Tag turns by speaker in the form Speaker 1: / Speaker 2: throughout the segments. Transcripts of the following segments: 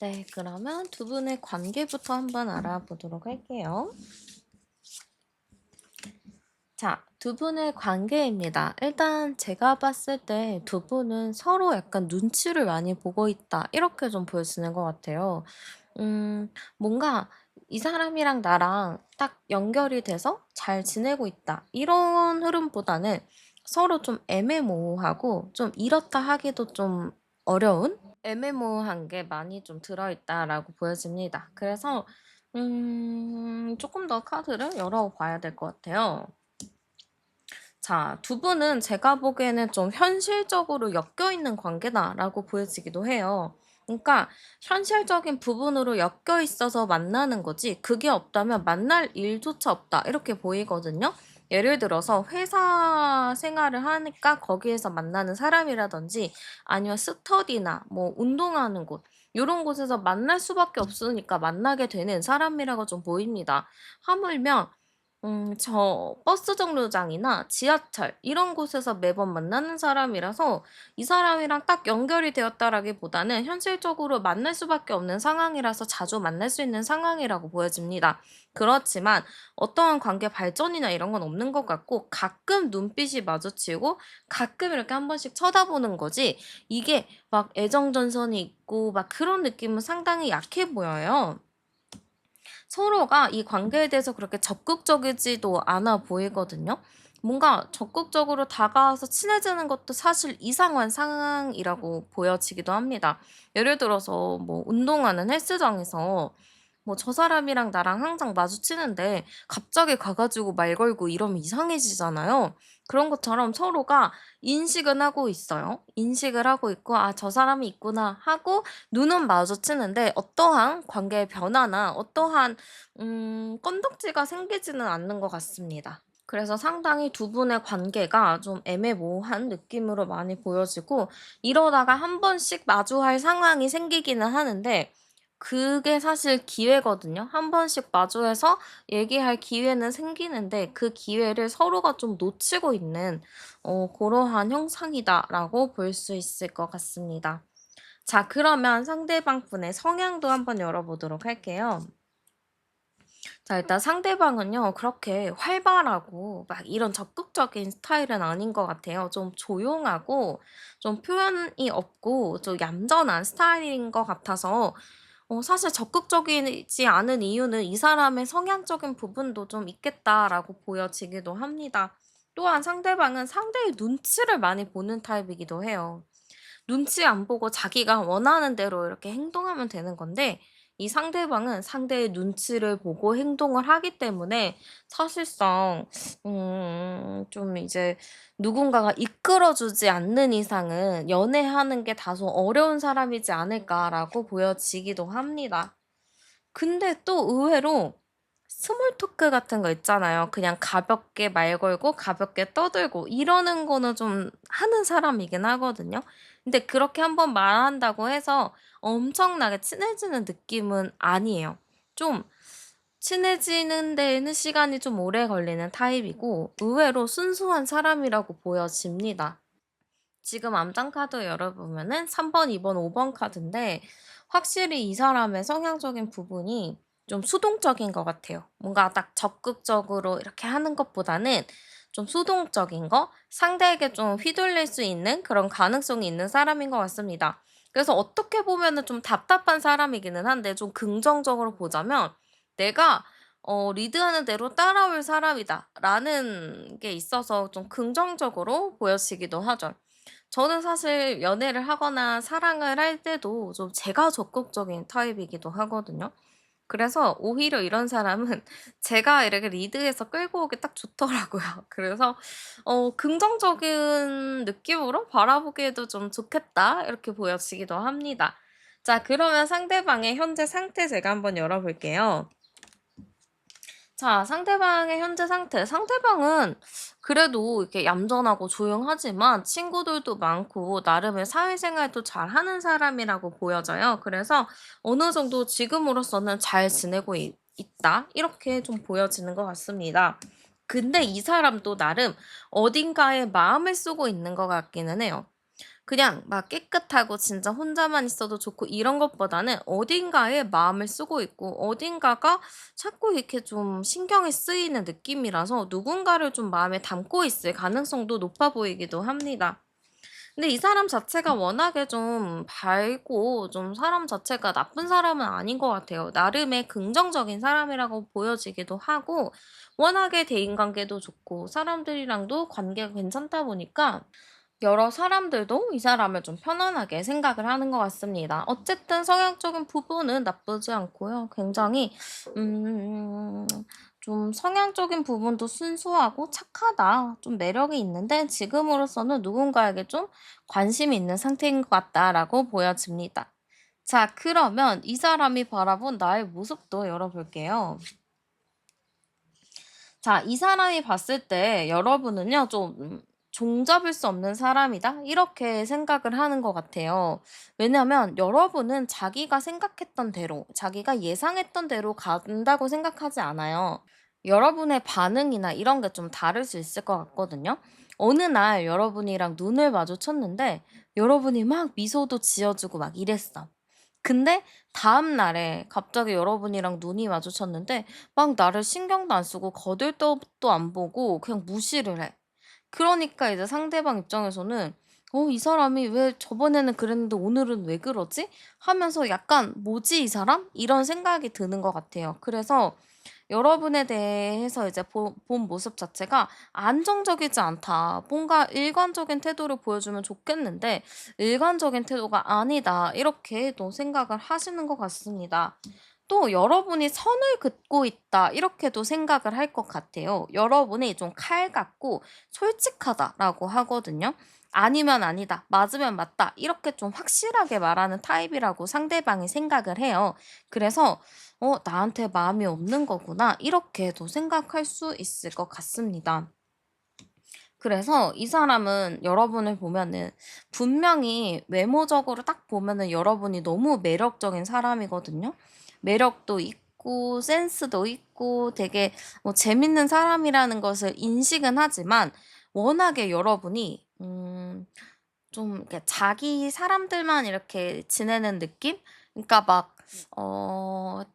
Speaker 1: 네, 그러면 두 분의 관계부터 한번 알아보도록 할게요. 자, 두 분의 관계입니다. 일단 제가 봤을 때 두 분은 서로 약간 눈치를 많이 보고 있다. 이렇게 좀 보여지는 것 같아요. 뭔가 이 사람이랑 나랑 딱 연결이 돼서 잘 지내고 있다. 이런 흐름보다는 서로 좀 애매모호하고 좀 이렇다 하기도 좀 어려운 애매모호한 게 많이 좀 들어있다라고 보여집니다. 그래서 조금 더 카드를 열어봐야 될 것 같아요. 자, 두 분은 제가 보기에는 좀 현실적으로 엮여있는 관계다라고 보여지기도 해요. 그러니까 현실적인 부분으로 엮여 있어서 만나는 거지 그게 없다면 만날 일조차 없다 이렇게 보이거든요. 예를 들어서 회사 생활을 하니까 거기에서 만나는 사람이라든지 아니면 스터디나 뭐 운동하는 곳 이런 곳에서 만날 수밖에 없으니까 만나게 되는 사람이라고 좀 보입니다. 하물며 저 버스 정류장이나 지하철 이런 곳에서 매번 만나는 사람이라서 이 사람이랑 딱 연결이 되었다라기보다는 현실적으로 만날 수밖에 없는 상황이라서 자주 만날 수 있는 상황이라고 보여집니다. 그렇지만 어떠한 관계 발전이나 이런 건 없는 것 같고 가끔 눈빛이 마주치고 가끔 이렇게 한 번씩 쳐다보는 거지 이게 막 애정전선이 있고 막 그런 느낌은 상당히 약해 보여요. 서로가 이 관계에 대해서 그렇게 적극적이지도 않아 보이거든요. 뭔가 적극적으로 다가와서 친해지는 것도 사실 이상한 상황이라고 보여지기도 합니다. 예를 들어서 뭐 운동하는 헬스장에서 뭐 저 사람이랑 나랑 항상 마주치는데 갑자기 가가지고 말 걸고 이러면 이상해지잖아요. 그런 것처럼 서로가 인식은 하고 있어요. 인식을 하고 있고, 아, 저 사람이 있구나 하고 눈은 마주치는데 어떠한 관계의 변화나 어떠한 건덕지가 생기지는 않는 것 같습니다. 그래서 상당히 두 분의 관계가 좀 애매모호한 느낌으로 많이 보여지고 이러다가 한 번씩 마주할 상황이 생기기는 하는데 그게 사실 기회거든요. 한 번씩 마주해서 얘기할 기회는 생기는데 그 기회를 서로가 좀 놓치고 있는 그러한 형상이다라고 볼 수 있을 것 같습니다. 자, 그러면 상대방 분의 성향도 한번 열어보도록 할게요. 자, 일단 상대방은요, 그렇게 활발하고 막 이런 적극적인 스타일은 아닌 것 같아요. 좀 조용하고, 좀 표현이 없고, 좀 얌전한 스타일인 것 같아서, 사실 적극적이지 않은 이유는 이 사람의 성향적인 부분도 좀 있겠다라고 보여지기도 합니다. 또한 상대방은 상대의 눈치를 많이 보는 타입이기도 해요. 눈치 안 보고 자기가 원하는 대로 이렇게 행동하면 되는 건데 이 상대방은 상대의 눈치를 보고 행동을 하기 때문에 사실상 좀 이제 누군가가 이끌어 주지 않는 이상은 연애하는 게 다소 어려운 사람이지 않을까라고 보여지기도 합니다. 근데 또 의외로 스몰 토크 같은 거 있잖아요. 그냥 가볍게 말 걸고 가볍게 떠들고 이러는 거는 좀 하는 사람이긴 하거든요. 근데 그렇게 한번 말한다고 해서 엄청나게 친해지는 느낌은 아니에요. 좀 친해지는 데에는 시간이 좀 오래 걸리는 타입이고 의외로 순수한 사람이라고 보여집니다. 지금 암장 카드 열어보면은 3번, 2번, 5번 카드인데 확실히 이 사람의 성향적인 부분이 좀 수동적인 것 같아요. 뭔가 딱 적극적으로 이렇게 하는 것보다는 좀 수동적인 거, 상대에게 좀 휘둘릴 수 있는 그런 가능성이 있는 사람인 것 같습니다. 그래서 어떻게 보면은 좀 답답한 사람이기는 한데 좀 긍정적으로 보자면 내가 리드하는 대로 따라올 사람이다라는 게 있어서 좀 긍정적으로 보여지기도 하죠. 저는 사실 연애를 하거나 사랑을 할 때도 좀 제가 적극적인 타입이기도 하거든요. 그래서 오히려 이런 사람은 제가 이렇게 리드해서 끌고 오기 딱 좋더라고요. 그래서 '긍정적인 느낌으로 바라보기에도 좀 좋겠다.' 이렇게 보여지기도 합니다. 자, 그러면 상대방의 현재 상태 제가 한번 열어 볼게요. 자, 상대방의 현재 상태. 상대방은 그래도 이렇게 얌전하고 조용하지만 친구들도 많고 나름의 사회생활도 잘하는 사람이라고 보여져요. 그래서 어느 정도 지금으로서는 잘 지내고 있다. 이렇게 좀 보여지는 것 같습니다. 근데 이 사람도 나름 어딘가에 마음을 쓰고 있는 것 같기는 해요. 그냥 막 깨끗하고 진짜 혼자만 있어도 좋고 이런 것보다는 어딘가에 마음을 쓰고 있고 어딘가가 자꾸 이렇게 좀 신경이 쓰이는 느낌이라서 누군가를 좀 마음에 담고 있을 가능성도 높아 보이기도 합니다. 근데 이 사람 자체가 워낙에 좀 밝고 좀 사람 자체가 나쁜 사람은 아닌 것 같아요. 나름의 긍정적인 사람이라고 보여지기도 하고 워낙에 대인관계도 좋고 사람들이랑도 관계가 괜찮다 보니까 여러 사람들도 이 사람을 좀 편안하게 생각을 하는 것 같습니다. 어쨌든 성향적인 부분은 나쁘지 않고요. 굉장히 음 좀 성향적인 부분도 순수하고 착하다. 좀 매력이 있는데 지금으로서는 누군가에게 좀 관심이 있는 상태인 것 같다라고 보여집니다. 자, 그러면 이 사람이 바라본 나의 모습도 열어볼게요. 자, 이 사람이 봤을 때 여러분은요, 좀 종잡을 수 없는 사람이다. 이렇게 생각을 하는 것 같아요. 왜냐면 여러분은 자기가 생각했던 대로, 자기가 예상했던 대로 간다고 생각하지 않아요. 여러분의 반응이나 이런 게 좀 다를 수 있을 것 같거든요. 어느 날 여러분이랑 눈을 마주쳤는데 여러분이 막 미소도 지어주고 막 이랬어. 근데 다음 날에 갑자기 여러분이랑 눈이 마주쳤는데 막 나를 신경도 안 쓰고 거들떠도 안 보고 그냥 무시를 해. 그러니까 이제 상대방 입장에서는 '이 사람이 왜 저번에는 그랬는데 오늘은 왜 그러지?' 하면서 약간 '뭐지 이 사람?' 이런 생각이 드는 것 같아요. 그래서 여러분에 대해서 이제 본 모습 자체가 '안정적이지 않다. 뭔가 일관적인 태도를 보여주면 좋겠는데 일관적인 태도가 아니다.' 이렇게 또 생각을 하시는 것 같습니다. 또 여러분이 '선을 긋고 있다.' 이렇게도 생각을 할 것 같아요. 여러분이 좀 칼 같고 솔직하다라고 하거든요. 아니면 아니다, 맞으면 맞다 이렇게 좀 확실하게 말하는 타입이라고 상대방이 생각을 해요. 그래서 '나한테 마음이 없는 거구나.' 이렇게도 생각할 수 있을 것 같습니다. 그래서 이 사람은 여러분을 보면은 분명히 외모적으로 딱 보면은 여러분이 너무 매력적인 사람이거든요. 매력도 있고 센스도 있고 되게 재밌는 사람이라는 것을 인식은 하지만 워낙에 여러분이 좀 이렇게 자기 사람들만 이렇게 지내는 느낌? 그러니까 막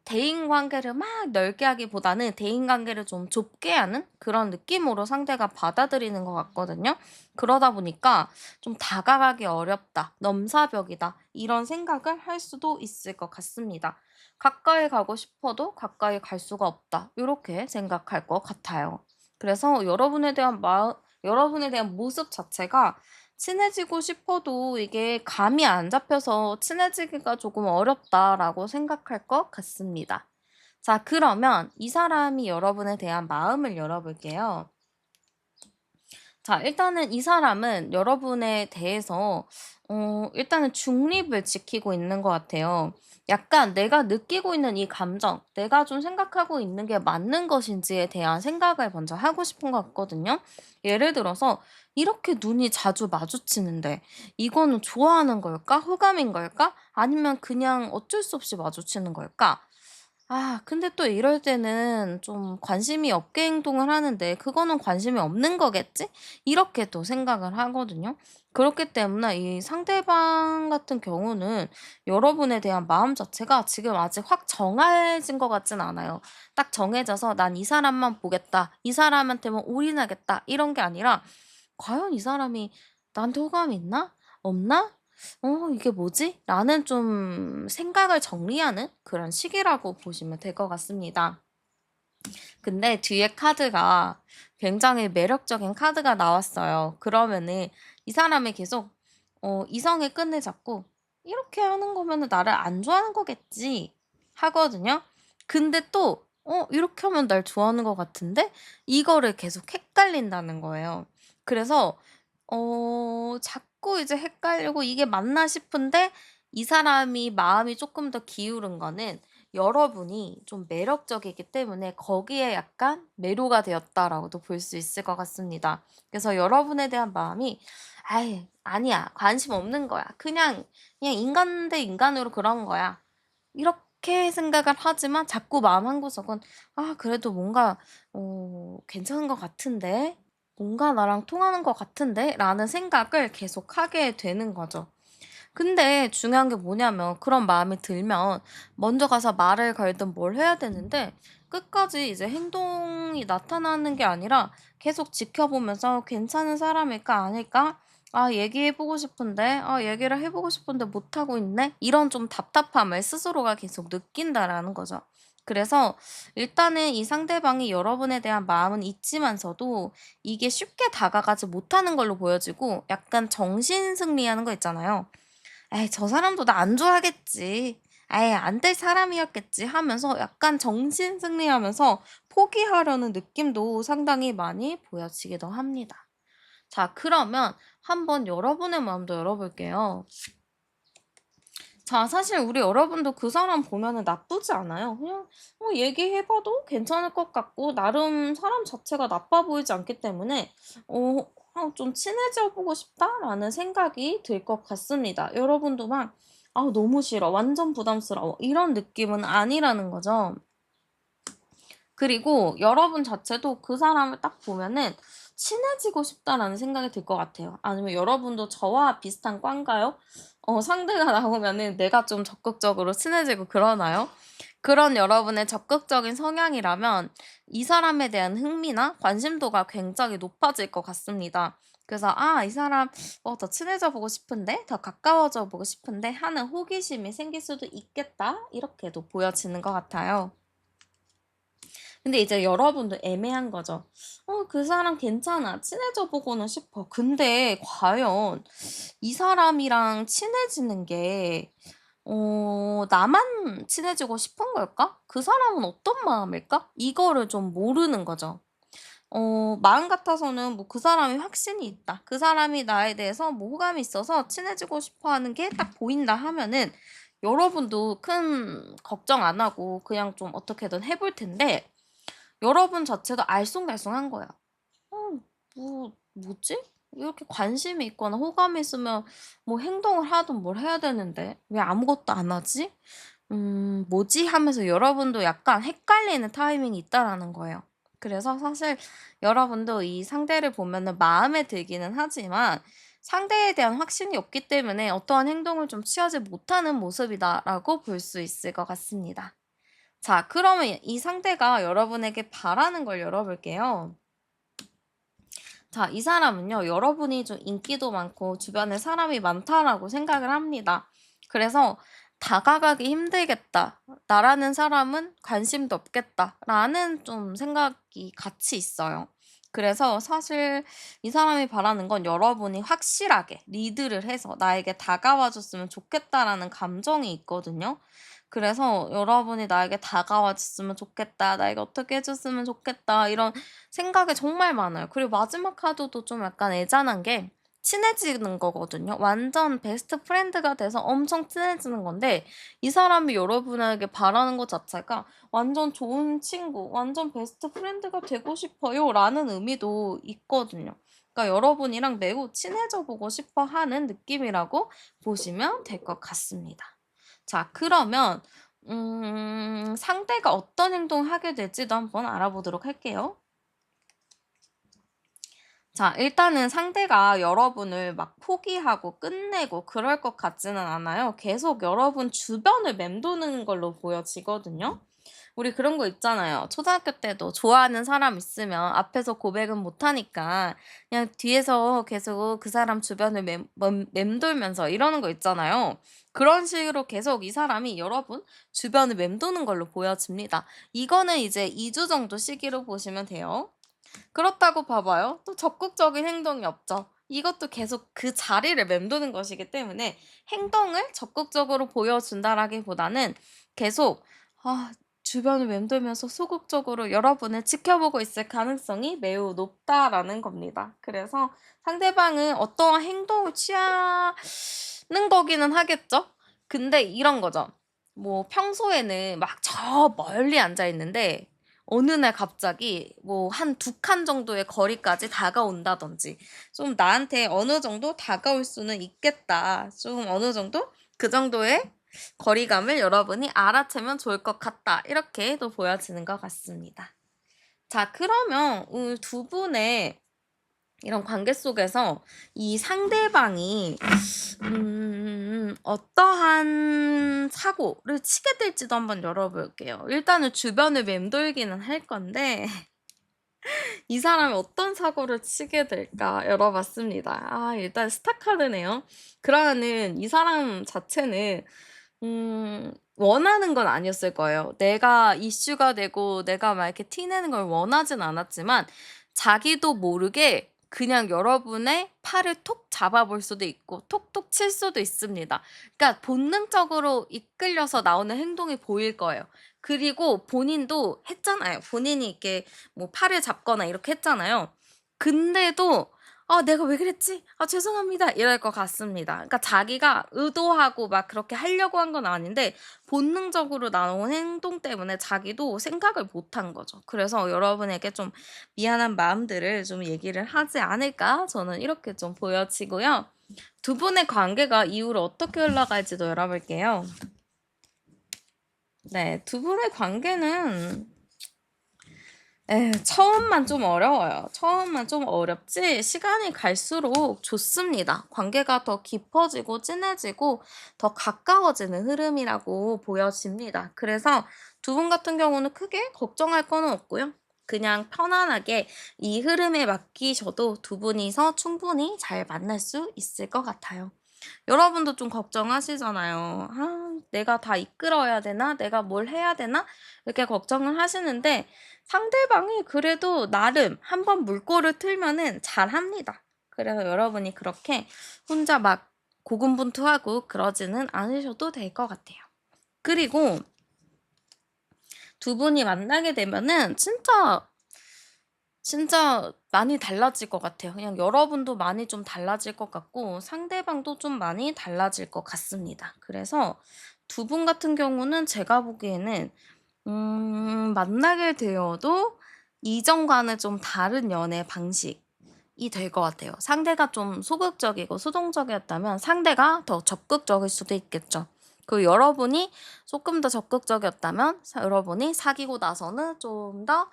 Speaker 1: 대인 관계를 막 넓게 하기보다는 대인 관계를 좀 좁게 하는 그런 느낌으로 상대가 받아들이는 것 같거든요. 그러다 보니까 좀 '다가가기 어렵다. 넘사벽이다.' 이런 생각을 할 수도 있을 것 같습니다. '가까이 가고 싶어도 가까이 갈 수가 없다.' 요렇게 생각할 것 같아요. 그래서 여러분에 대한 모습 자체가 친해지고 싶어도 이게 감이 안 잡혀서 친해지기가 조금 어렵다라고 생각할 것 같습니다. 자, 그러면 이 사람이 여러분에 대한 마음을 열어볼게요. 자, 일단은 이 사람은 여러분에 대해서 일단은 중립을 지키고 있는 것 같아요. 약간 내가 느끼고 있는 이 감정, 내가 좀 생각하고 있는 게 맞는 것인지에 대한 생각을 먼저 하고 싶은 것 같거든요. 예를 들어서 이렇게 눈이 자주 마주치는데 이거는 좋아하는 걸까? 호감인 걸까? 아니면 그냥 어쩔 수 없이 마주치는 걸까? 근데 또 이럴 때는 좀 관심이 없게 행동을 하는데 '그거는 관심이 없는 거겠지?' 이렇게 또 생각을 하거든요. 그렇기 때문에 이 상대방 같은 경우는 여러분에 대한 마음 자체가 지금 아직 확 정해진 것 같진 않아요. 딱 정해져서 '난 이 사람만 보겠다. 이 사람한테만 올인하겠다.' 이런 게 아니라 '과연 이 사람이 나한테 호감이 있나? 없나? 이게 뭐지?' 라는 좀 생각을 정리하는 그런 시기라고 보시면 될 것 같습니다. 근데 뒤에 카드가 굉장히 매력적인 카드가 나왔어요. 그러면은 이 사람이 계속 이성의 끈을 잡고 '이렇게 하는 거면은 나를 안 좋아하는 거겠지.' 하거든요. 근데 또 '이렇게 하면 날 좋아하는 것 같은데?' 이거를 계속 헷갈린다는 거예요. 그래서 자꾸 이제 헷갈리고 '이게 맞나?' 싶은데 이 사람이 마음이 쪼끔 더 기울은 거는 여러분이 좀 매력적이기 때문에 거기에 약간 매료가 되었다라고도 볼 수 있을 것 같습니다. 그래서 여러분에 대한 마음이 '아이 아니야. 관심 없는 거야. 그냥 인간 대 인간으로 그런 거야.' 이렇게 생각을 하지만 자꾸 마음 한구석은 '아 그래도 뭔가 괜찮은 것 같은데.' 뭔가 나랑 통하는 것 같은데? 라는 생각을 계속 하게 되는 거죠. 근데 중요한 게 뭐냐면 그런 마음이 들면 먼저 가서 말을 걸든 뭘 해야 되는데 끝까지 이제 행동이 나타나는 게 아니라 계속 지켜보면서 괜찮은 사람일까 아닐까? 아, 얘기해보고 싶은데, 얘기를 해보고 싶은데 못하고 있네? 이런 좀 답답함을 스스로가 계속 느낀다라는 거죠. 그래서 일단은 이 상대방이 여러분에 대한 마음은 있지만서도 이게 쉽게 다가가지 못하는 걸로 보여지고 약간 정신 승리하는 거 있잖아요. 에이, 저 사람도 나 안 좋아하겠지. 에이, 안 될 사람이었겠지 하면서 약간 정신 승리하면서 포기하려는 느낌도 상당히 많이 보여지기도 합니다. 자, 그러면 한번 여러분의 마음도 열어볼게요. 자, 사실 우리 여러분도 그 사람 보면은 나쁘지 않아요. 그냥 얘기해봐도 괜찮을 것 같고 나름 사람 자체가 나빠 보이지 않기 때문에 좀 친해져 보고 싶다라는 생각이 들 것 같습니다. 여러분도 막 너무 싫어, 완전 부담스러워 이런 느낌은 아니라는 거죠. 그리고 여러분 자체도 그 사람을 딱 보면은 친해지고 싶다라는 생각이 들 것 같아요. 아니면 여러분도 저와 비슷한 과인가요? 상대가 나오면은 내가 좀 적극적으로 친해지고 그러나요? 그런 여러분의 적극적인 성향이라면 이 사람에 대한 흥미나 관심도가 굉장히 높아질 것 같습니다. 그래서 이 사람 더 친해져 보고 싶은데, 더 가까워져 보고 싶은데 하는 호기심이 생길 수도 있겠다. 이렇게도 보여지는 것 같아요. 근데 이제 여러분도 애매한 거죠. 그 사람 괜찮아. 친해져 보고는 싶어. 근데 과연 이 사람이랑 친해지는 게, 나만 친해지고 싶은 걸까? 그 사람은 어떤 마음일까? 이거를 좀 모르는 거죠. 마음 같아서는 뭐 그 사람이 확신이 있다. 그 사람이 나에 대해서 뭐 호감이 있어서 친해지고 싶어 하는 게 딱 보인다 하면은 여러분도 큰 걱정 안 하고 그냥 좀 어떻게든 해볼 텐데, 여러분 자체도 알쏭달쏭한 거야. 뭐지? 이렇게 관심이 있거나 호감이 있으면 뭐 행동을 하든 뭘 해야 되는데 왜 아무것도 안 하지? 뭐지? 하면서 여러분도 약간 헷갈리는 타이밍이 있다라는 거예요. 그래서 사실 여러분도 이 상대를 보면은 마음에 들기는 하지만 상대에 대한 확신이 없기 때문에 어떠한 행동을 좀 취하지 못하는 모습이다라고 볼 수 있을 것 같습니다. 자, 그러면 이 상대가 여러분에게 바라는 걸 열어볼게요. 자, 이 사람은요, 여러분이 좀 인기도 많고 주변에 사람이 많다라고 생각을 합니다. 그래서 다가가기 힘들겠다. 나라는 사람은 관심도 없겠다. 라는 좀 생각이 같이 있어요. 그래서 사실 이 사람이 바라는 건 여러분이 확실하게 리드를 해서 나에게 다가와 줬으면 좋겠다라는 감정이 있거든요. 그래서 여러분이 나에게 다가와 줬으면 좋겠다. 나에게 어떻게 해줬으면 좋겠다. 이런 생각이 정말 많아요. 그리고 마지막 카드도 좀 약간 애잔한 게 친해지는 거거든요. 완전 베스트 프렌드가 돼서 엄청 친해지는 건데 이 사람이 여러분에게 바라는 것 자체가 완전 좋은 친구, 완전 베스트 프렌드가 되고 싶어요 라는 의미도 있거든요. 그러니까 여러분이랑 매우 친해져 보고 싶어 하는 느낌이라고 보시면 될 것 같습니다. 자, 그러면 상대가 어떤 행동을 하게 될지도 한번 알아보도록 할게요. 자, 일단은 상대가 여러분을 막 포기하고 끝내고 그럴 것 같지는 않아요. 계속 여러분 주변을 맴도는 걸로 보여지거든요. 우리 그런 거 있잖아요. 초등학교 때도 좋아하는 사람 있으면 앞에서 고백은 못 하니까 그냥 뒤에서 계속 그 사람 주변을 맴돌면서 이러는 거 있잖아요. 그런 식으로 계속 이 사람이 여러분 주변을 맴도는 걸로 보여집니다. 이거는 이제 2주 정도 시기로 보시면 돼요. 그렇다고 봐봐요. 또 적극적인 행동이 없죠. 이것도 계속 그 자리를 맴도는 것이기 때문에 행동을 적극적으로 보여준다라기보다는 계속 주변을 맴돌면서 소극적으로 여러분을 지켜보고 있을 가능성이 매우 높다라는 겁니다. 그래서 상대방은 어떠한 행동을 취하는 거기는 하겠죠? 근데 이런 거죠. 뭐 평소에는 막 저 멀리 앉아 있는데 어느 날 갑자기 뭐 한 두 칸 정도의 거리까지 다가온다든지 좀 나한테 어느 정도 다가올 수는 있겠다. 좀 어느 정도 그 정도의 거리감을 여러분이 알아채면 좋을 것 같다. 이렇게도 보여지는 것 같습니다. 자, 그러면 두 분의 이런 관계 속에서 이 상대방이 어떠한 사고를 치게 될지도 한번 열어볼게요. 일단은 주변을 맴돌기는 할 건데 이 사람이 어떤 사고를 치게 될까 열어봤습니다. 일단 스타카드네요. 그러면은 이 사람 자체는 원하는 건 아니었을 거예요. 내가 이슈가 되고 내가 막 이렇게 티내는 걸 원하진 않았지만 자기도 모르게 그냥 여러분의 팔을 톡 잡아볼 수도 있고 톡톡 칠 수도 있습니다. 그러니까 본능적으로 이끌려서 나오는 행동이 보일 거예요. 그리고 본인도 했잖아요. 본인이 이렇게 뭐 팔을 잡거나 이렇게 했잖아요. 근데도 내가 왜 그랬지? 죄송합니다." 이럴 것 같습니다. 그러니까 자기가 의도하고 막 그렇게 하려고 한 건 아닌데 본능적으로 나온 행동 때문에 자기도 생각을 못한 거죠. 그래서 여러분에게 좀 미안한 마음들을 좀 얘기를 하지 않을까 저는 이렇게 좀 보여지고요. 두 분의 관계가 이후로 어떻게 흘러갈지도 열어볼게요. 네. 두 분의 관계는 처음만 좀 어려워요. 처음만 좀 어렵지 시간이 갈수록 좋습니다. 관계가 더 깊어지고 진해지고 더 가까워지는 흐름이라고 보여집니다. 그래서 두 분 같은 경우는 크게 걱정할 거는 없고요. 그냥 편안하게 이 흐름에 맡기셔도 두 분이서 충분히 잘 만날 수 있을 것 같아요. 여러분도 좀 걱정하시잖아요. '내가 다 이끌어야 되나? 내가 뭘 해야 되나?' 이렇게 걱정을 하시는데 상대방이 그래도 나름 한번 물꼬를 틀면은 잘합니다. 그래서 여러분이 그렇게 혼자 막 고군분투하고 그러지는 않으셔도 될 것 같아요. 그리고 두 분이 만나게 되면은 진짜 많이 달라질 것 같아요. 그냥 여러분도 많이 좀 달라질 것 같고 상대방도 좀 많이 달라질 것 같습니다. 그래서 두 분 같은 경우는 제가 보기에는 만나게 되어도 이전과는 좀 다른 연애 방식이 될 것 같아요. 상대가 좀 소극적이고 수동적이었다면 상대가 더 적극적일 수도 있겠죠. 그리고 여러분이 조금 더 적극적이었다면 여러분이 사귀고 나서는 좀 더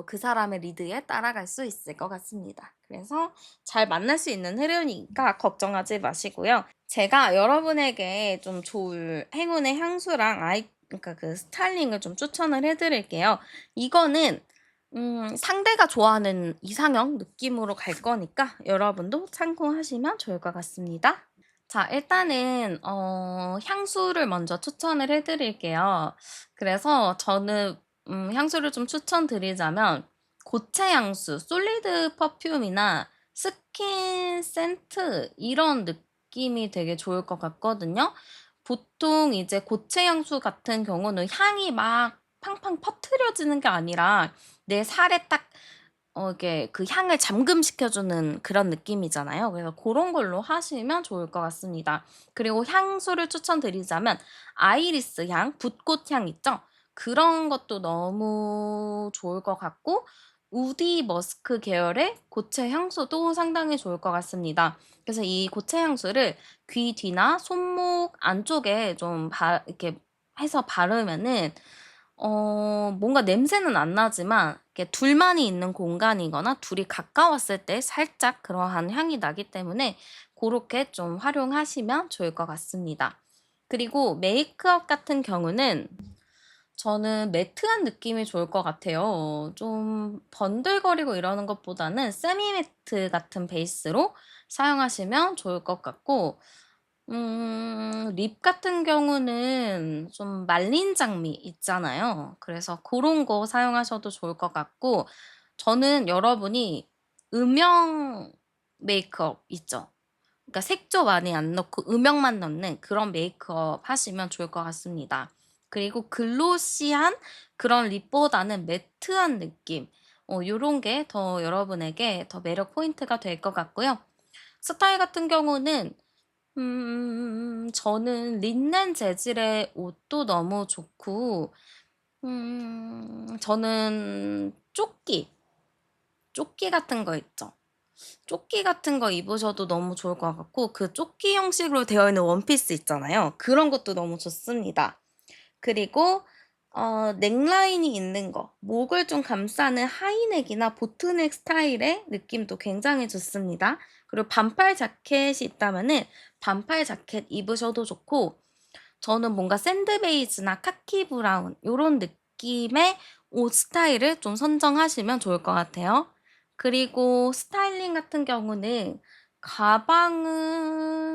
Speaker 1: 그 사람의 리드에 따라갈 수 있을 것 같습니다. 그래서 잘 만날 수 있는 흐름이니까 걱정하지 마시고요. 제가 여러분에게 좀 좋을 행운의 향수랑 그러니까 그 스타일링을 좀 추천을 해 드릴게요. 이거는 상대가 좋아하는 이상형 느낌으로 갈 거니까 여러분도 참고하시면 좋을 것 같습니다. 자, 일단은 향수를 먼저 추천을 해 드릴게요. 그래서 저는 향수를 좀 추천드리자면 고체 향수, 솔리드 퍼퓸이나 스킨 센트 이런 느낌이 되게 좋을 것 같거든요. 보통 이제 고체 향수 같은 경우는 향이 막 팡팡 퍼트려지는 게 아니라 내 살에 딱 이게 그 향을 잠금시켜 주는 그런 느낌이잖아요. 그래서 고런 걸로 하시면 좋을 것 같습니다. 그리고 향수를 추천드리자면 아이리스 향, 붓꽃 향 있죠? 그런 것도 너무 좋을 것 같고 우디 머스크 계열의 고체 향수도 상당히 좋을 것 같습니다. 그래서 이 고체 향수를 귀 뒤나 손목 안쪽에 좀 이렇게 해서 바르면은 뭔가 냄새는 안 나지만 이렇게 둘만이 있는 공간이거나 둘이 가까웠을 때 살짝 그러한 향이 나기 때문에 고렇게 좀 활용하시면 좋을 것 같습니다. 그리고 메이크업 같은 경우는 저는 매트한 느낌이 좋을 것 같아요. 좀 번들거리고 이러는 것보다는 세미 매트 같은 베이스로 사용하시면 좋을 것 같고 립 같은 경우는 좀 말린 장미 있잖아요. 그래서 고런 거 사용하셔도 좋을 것 같고 저는 여러분이 음영 메이크업 있죠. 그러니까 색조 많이 안 넣고 음영만 넣는 그런 메이크업 하시면 좋을 것 같습니다. 그리고 글로시한 그런 립보다는 매트한 느낌 요런 게 더 여러분에게 더 매력 포인트가 될 것 같고요. 스타일 같은 경우는 저는 린넨 재질의 옷도 너무 좋고 저는 조끼 같은 거 있죠. 조끼 같은 거 입으셔도 너무 좋을 것 같고 그 조끼 형식으로 되어 있는 원피스 있잖아요. 그런 것도 너무 좋습니다. 그리고 넥라인이 있는 거, 목을 좀 감싸는 하이넥이나 보트넥 스타일의 느낌도 굉장히 좋습니다. 그리고 반팔 자켓이 있다면은 반팔 자켓 입으셔도 좋고, 저는 뭔가 샌드 베이지나 카키 브라운 요런 느낌의 옷 스타일을 좀 선정하시면 좋을 것 같아요. 그리고 스타일링 같은 경우는 가방은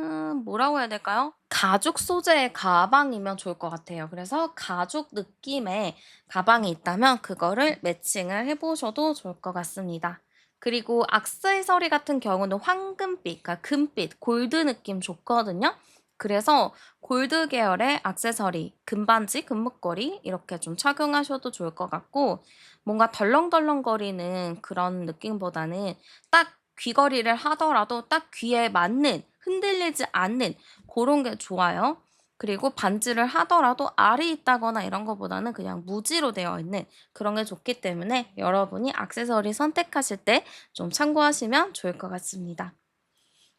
Speaker 1: 뭐라고 해야 될까요? 가죽 소재의 가방이면 좋을 것 같아요. 그래서 가죽 느낌의 가방이 있다면 그거를 매칭을 해 보셔도 좋을 것 같습니다. 그리고 액세서리 같은 경우는 황금빛, 그러니까 금빛, 골드 느낌 좋거든요. 그래서 골드 계열의 액세서리, 금반지, 금목걸이 이렇게 좀 착용하셔도 좋을 것 같고, 뭔가 덜렁덜렁거리는 그런 느낌보다는 딱 귀걸이를 하더라도 딱 귀에 맞는, 흔들리지 않는 그런 게 좋아요. 그리고 반지를 하더라도 알이 있다거나 이런 거보다는 그냥 무지로 되어 있는 그런 게 좋기 때문에 여러분이 액세서리 선택하실 때 좀 참고하시면 좋을 것 같습니다.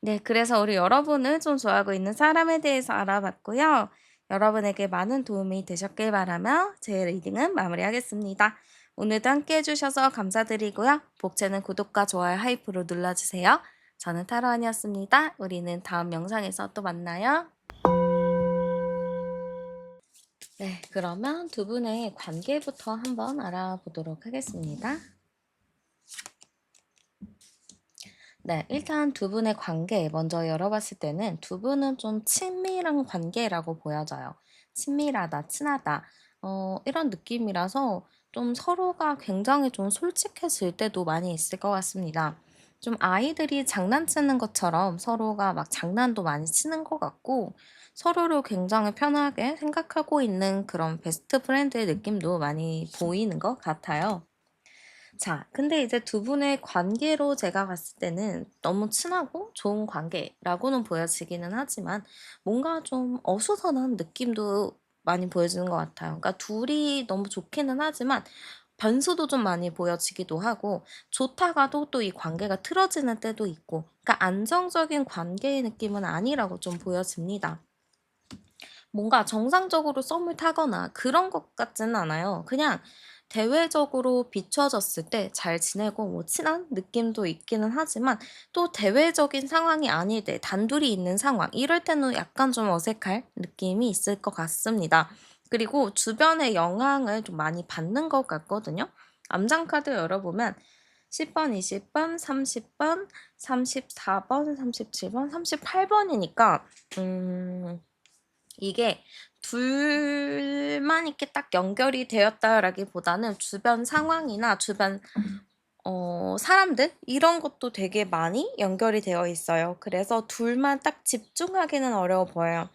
Speaker 1: 네, 그래서 우리 여러분을 좀 좋아하고 있는 사람에 대해서 알아봤고요. 여러분에게 많은 도움이 되셨길 바라며 제 리딩은 마무리하겠습니다. 오늘도 함께 해주셔서 감사드리고요. 복채는 구독과 좋아요, 하이프로 눌러주세요. 저는 타로안이었습니다. 우리는 다음 영상에서 또 만나요. 네, 그러면 두 분의 관계부터 한번 알아보도록 하겠습니다. 네, 일단 두 분의 관계 먼저 열어봤을 때는 두 분은 좀 친밀한 관계라고 보여져요. 친밀하다, 친하다, 이런 느낌이라서 좀 서로가 굉장히 좀 솔직해질 때도 많이 있을 것 같습니다. 좀 아이들이 장난치는 것처럼 서로가 막 장난도 많이 치는 것 같고, 서로를 굉장히 편하게 생각하고 있는 그런 베스트 프렌드의 느낌도 많이 보이는 것 같아요. 자, 근데 이제 두 분의 관계로 제가 봤을 때는 너무 친하고 좋은 관계라고는 보여지기는 하지만 뭔가 좀 어수선한 느낌도 많이 보여지는 것 같아요. 그러니까 둘이 너무 좋기는 하지만 변수도 좀 많이 보여지기도 하고 좋다가도 또 이 관계가 틀어지는 때도 있고 그러니까 안정적인 관계의 느낌은 아니라고 좀 보여집니다. 뭔가 정상적으로 썸을 타거나 그런 것 같지는 않아요. 그냥 대외적으로 비춰졌을 때 잘 지내고 뭐 친한 느낌도 있기는 하지만 또 대외적인 상황이 아닐 때 단둘이 있는 상황 이럴 때는 약간 좀 어색할 느낌이 있을 것 같습니다. 그리고 주변의 영향을 좀 많이 받는 것 같거든요. 암장 카드 열어보면 10번, 20번, 30번, 34번, 37번, 38번이니까 이게 둘만 이렇게 딱 연결이 되었다라기보다는 주변 상황이나 주변 사람들 이런 것도 되게 많이 연결이 되어 있어요. 그래서 둘만 딱 집중하기는 어려워 보여요.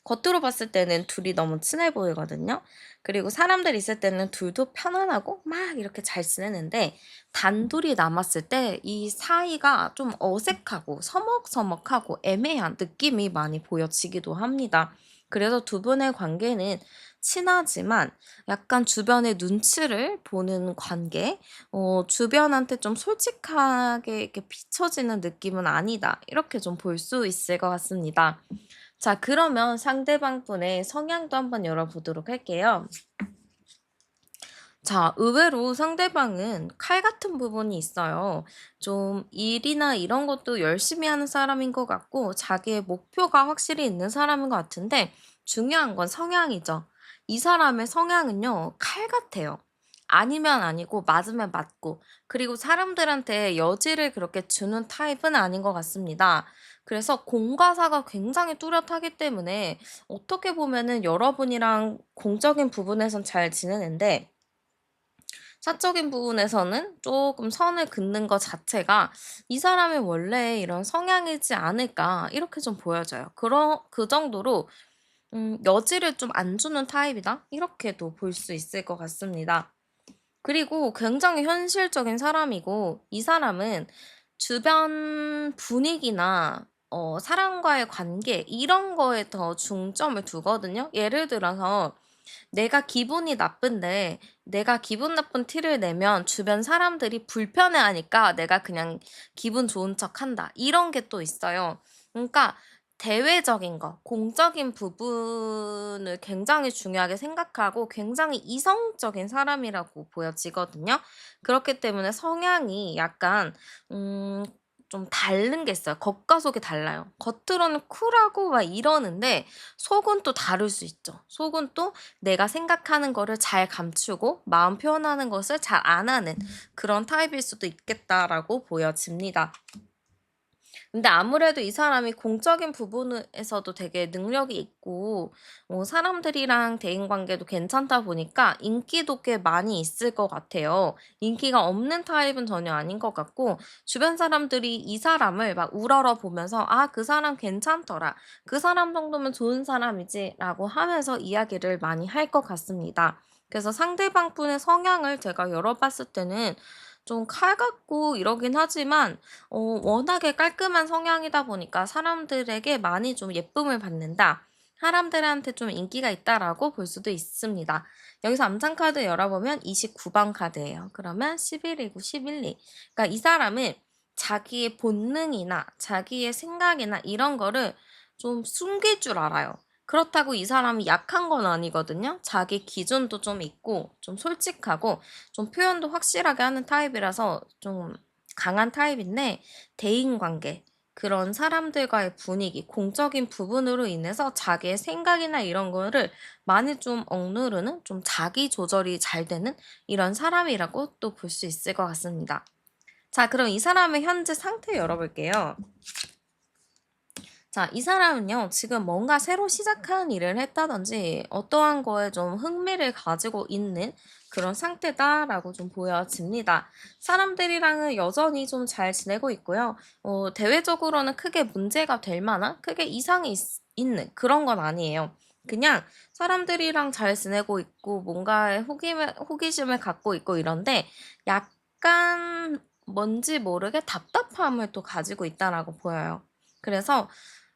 Speaker 1: 겉으로 봤을 때는 둘이 너무 친해 보이거든요. 그리고 사람들 있을 때는 둘도 편안하고 막 이렇게 잘 지내는데 단둘이 남았을 때 이 사이가 좀 어색하고 서먹서먹하고 애매한 느낌이 많이 보여지기도 합니다. 그래서 두 분의 관계는 친하지만 약간 주변의 눈치를 보는 관계, 주변한테 좀 솔직하게 이렇게 비춰지는 느낌은 아니다. 이렇게 좀 볼 수 있을 것 같습니다. 자, 그러면 상대방 분의 성향도 한번 열어보도록 할게요. 자, 의외로 상대방은 칼 같은 부분이 있어요. 좀 일이나 이런 것도 열심히 하는 사람인 것 같고, 자기의 목표가 확실히 있는 사람인 것 같은데, 중요한 건 성향이죠. 이 사람의 성향은요, 칼 같아요. 아니면 아니고, 맞으면 맞고, 그리고 사람들한테 여지를 그렇게 주는 타입은 아닌 것 같습니다. 그래서 공과 사가 굉장히 뚜렷하기 때문에, 어떻게 보면은 여러분이랑 공적인 부분에선 잘 지내는데, 사적인 부분에서는 조금 선을 긋는 것 자체가 '이 사람의 원래 이런 성향이지 않을까.' 이렇게 좀 보여져요. 그 정도로 '여지를 좀 안 주는 타입이다.' 이렇게도 볼 수 있을 것 같습니다. 그리고 굉장히 현실적인 사람이고 이 사람은 주변 분위기나 사람과의 관계 이런 거에 더 중점을 두거든요. 예를 들어서 내가 기분이 나쁜데 내가 기분 나쁜 티를 내면 주변 사람들이 불편해하니까 내가 그냥 기분 좋은 척한다. 이런 게 또 있어요. 그러니까 대외적인 거, 공적인 부분을 굉장히 중요하게 생각하고 굉장히 이성적인 사람이라고 보여지거든요. 그렇기 때문에 성향이 약간 음 좀 다른 게 있어요. 겉과 속이 달라요. 겉으로는 쿨하고 막 이러는데 속은 또 다를 수 있죠. 속은 또 내가 생각하는 거를 잘 감추고 마음 표현하는 것을 잘 안 하는 그런 타입일 수도 있겠다라고 보여집니다. 근데 아무래도 이 사람이 공적인 부분에서도 되게 능력이 있고 사람들이랑 대인 관계도 괜찮다 보니까 인기도 꽤 많이 있을 것 같아요. 인기가 없는 타입은 전혀 아닌 것 같고 주변 사람들이 이 사람을 막 우러러 보면서 '아 그 사람 괜찮더라. 그 사람 정도면 좋은 사람이지.'라고 하면서 이야기를 많이 할 것 같습니다. 그래서 상대방 분의 성향을 제가 열어봤을 때는 좀 칼 같고 이러긴 하지만 워낙에 깔끔한 성향이다 보니까 '사람들에게 많이 좀 예쁨을 받는다. 사람들한테 좀 인기가 있다.'라고 볼 수도 있습니다. 여기서 암상 카드 열어보면 29번 카드예요. 그러면 11이고 11이. 그러니까 이 사람은 자기의 본능이나 자기의 생각이나 이런 거를 좀 숨길 줄 알아요. 그렇다고 이 사람이 약한 건 아니거든요. 자기 기준도 좀 있고 좀 솔직하고 좀 표현도 확실하게 하는 타입이라서 좀 강한 타입인데 대인관계 그런 사람들과의 분위기, 공적인 부분으로 인해서 자기의 생각이나 이런 거를 많이 좀 억누르는 좀 자기 조절이 잘 되는 이런 사람이라고 또 볼 수 있을 것 같습니다. 자, 그럼 이 사람의 현재 상태 열어볼게요. 자, 이 사람은요, 지금 뭔가 새로 시작하는 일을 했다든지 어떠한 거에 좀 흥미를 가지고 있는 그런 상태다라고 좀 보여집니다. 사람들이랑은 여전히 좀 잘 지내고 있고요. 대외적으로는 크게 문제가 될 만한, 크게 이상이 있는 그런 건 아니에요. 그냥 사람들이랑 잘 지내고 있고 뭔가에 호기심을 갖고 있고 이런데 약간 뭔지 모르게 답답함을 또 가지고 있다라고 보여요. 그래서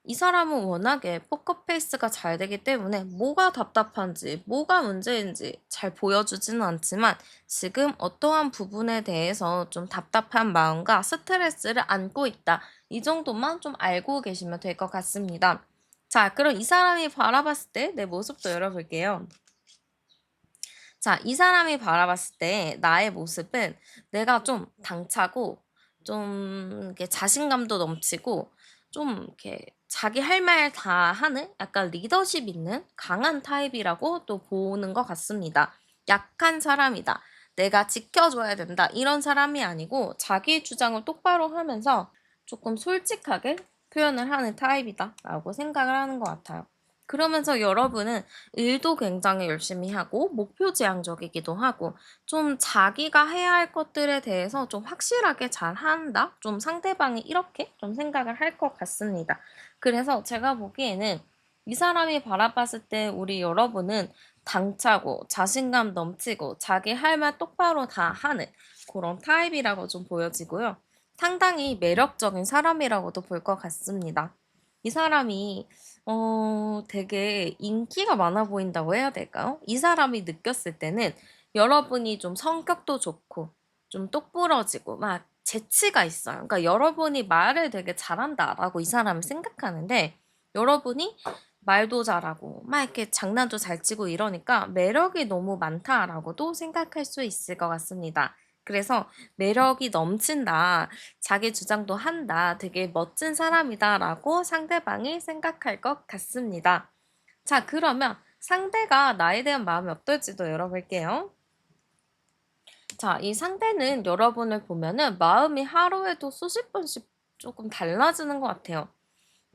Speaker 1: 이 사람은 워낙에 포커페이스가 잘 되기 때문에 뭐가 답답한지, 뭐가 문제인지 잘 보여주지는 않지만 지금 어떠한 부분에 대해서 좀 답답한 마음과 스트레스를 안고 있다. 이 정도만 좀 알고 계시면 될 것 같습니다. 자, 그럼 이 사람이 바라봤을 때 내 모습도 열어볼게요. 자, 이 사람이 바라봤을 때 나의 모습은 내가 좀 당차고 좀 이렇게 자신감도 넘치고 좀 이렇게 자기 할 말 다 하는 약간 리더십 있는 강한 타입이라고 또 보는 것 같습니다. 약한 사람이다. 내가 지켜줘야 된다. 이런 사람이 아니고 자기 주장을 똑바로 하면서 조금 솔직하게 표현을 하는 타입이다. 라고 생각을 하는 것 같아요. 그러면서 여러분은 일도 굉장히 열심히 하고 목표지향적이기도 하고 좀 자기가 해야 할 것들에 대해서 좀 확실하게 잘 한다? 좀 상대방이 이렇게 좀 생각을 할 것 같습니다. 그래서 제가 보기에는 이 사람이 바라봤을 때 우리 여러분은 당차고 자신감 넘치고 자기 할 말 똑바로 다 하는 그런 타입이라고 좀 보여지고요. 상당히 매력적인 사람이라고도 볼 것 같습니다. 이 사람이 되게 인기가 많아 보인다고 해야 될까요? 이 사람이 느꼈을 때는 여러분이 좀 성격도 좋고 좀 똑부러지고 막 재치가 있어요. 그러니까 여러분이 말을 되게 잘한다라고 이 사람은 생각하는데 여러분이 말도 잘하고 막 이렇게 장난도 잘 치고 이러니까 매력이 너무 많다라고도 생각할 수 있을 것 같습니다. 그래서 '매력이 넘친다. 자기 주장도 한다. 되게 멋진 사람이다.'라고 상대방이 생각할 것 같습니다. 자, 그러면 상대가 나에 대한 마음이 어떨지도 열어볼게요. 자, 이 상대는 여러분을 보면은 마음이 하루에도 수십 번씩 조금 달라지는 것 같아요.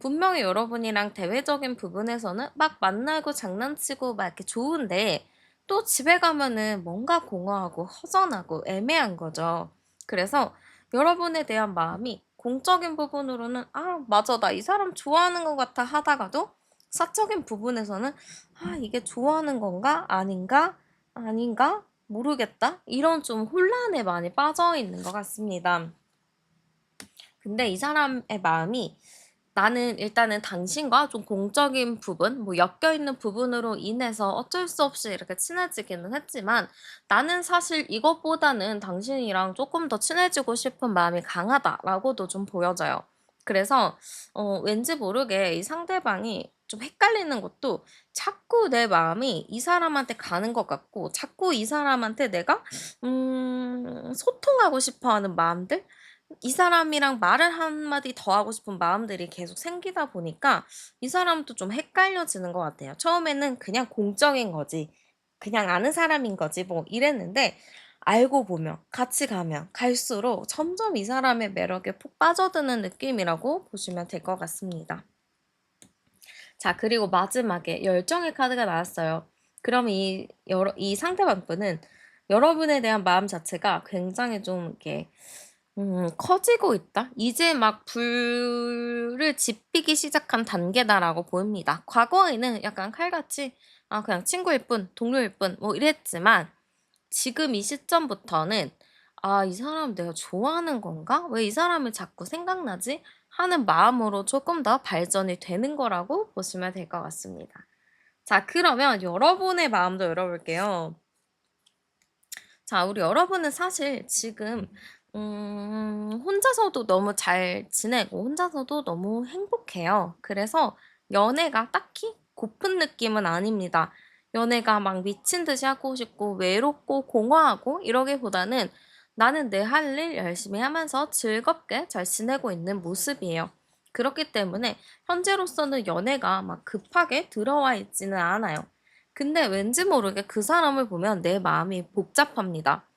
Speaker 1: 분명히 여러분이랑 대외적인 부분에서는 막 만나고 장난치고 막 이렇게 좋은데 또 집에 가면은 뭔가 공허하고 허전하고 애매한 거죠. 그래서 여러분에 대한 마음이 공적인 부분으로는 '아 맞아. 나 이 사람 좋아하는 것 같아.' 하다가도 사적인 부분에서는 '아 이게 좋아하는 건가? 아닌가? 아닌가? 모르겠다.' 이런 좀 혼란에 많이 빠져 있는 것 같습니다. 근데 이 사람의 마음이 나는 일단은 당신과 좀 공적인 부분, 뭐 엮여 있는 부분으로 인해서 어쩔 수 없이 이렇게 친해지기는 했지만 나는 사실 이것보다는 당신이랑 조금 더 친해지고 싶은 마음이 강하다라고도 좀 보여져요. 그래서 왠지 모르게 이 상대방이 좀 헷갈리는 것도 자꾸 내 마음이 이 사람한테 가는 것 같고 자꾸 이 사람한테 내가 소통하고 싶어 하는 마음들? 이 사람이랑 말을 한마디 더 하고 싶은 마음들이 계속 생기다 보니까 이 사람도 좀 헷갈려지는 것 같아요. 처음에는 그냥 공적인 거지. 그냥 아는 사람인 거지 뭐 이랬는데 알고 보면 같이 가면 갈수록 점점 이 사람의 매력에 푹 빠져드는 느낌이라고 보시면 될 것 같습니다. 자, 그리고 마지막에 열정의 카드가 나왔어요. 그럼 이 상대방 분은 여러분에 대한 마음 자체가 굉장히 좀 이렇게 커지고 있다? 이제 막 불을 지피기 시작한 단계다라고 보입니다. 과거에는 약간 칼같이 그냥 친구일 뿐, 동료일 뿐, 뭐 이랬지만 지금 이 시점부터는 '아 이 사람 내가 좋아하는 건가? 왜 이 사람이 자꾸 생각나지?' 하는 마음으로 조금 더 발전이 되는 거라고 보시면 될 것 같습니다. 자 그러면 여러분의 마음도 열어볼게요. 자 우리 여러분은 사실 지금 혼자서도 너무 잘 지내고 혼자서도 너무 행복해요. 그래서 연애가 딱히 고픈 느낌은 아닙니다. 연애가 막 미친 듯이 하고 싶고 외롭고 공허하고 이러기보다는 나는 내 할 일 열심히 하면서 즐겁게 잘 지내고 있는 모습이에요. 그렇기 때문에 현재로서는 연애가 막 급하게 들어와 있지는 않아요. 근데 왠지 모르게 그 사람을 보면 내 마음이 복잡합니다.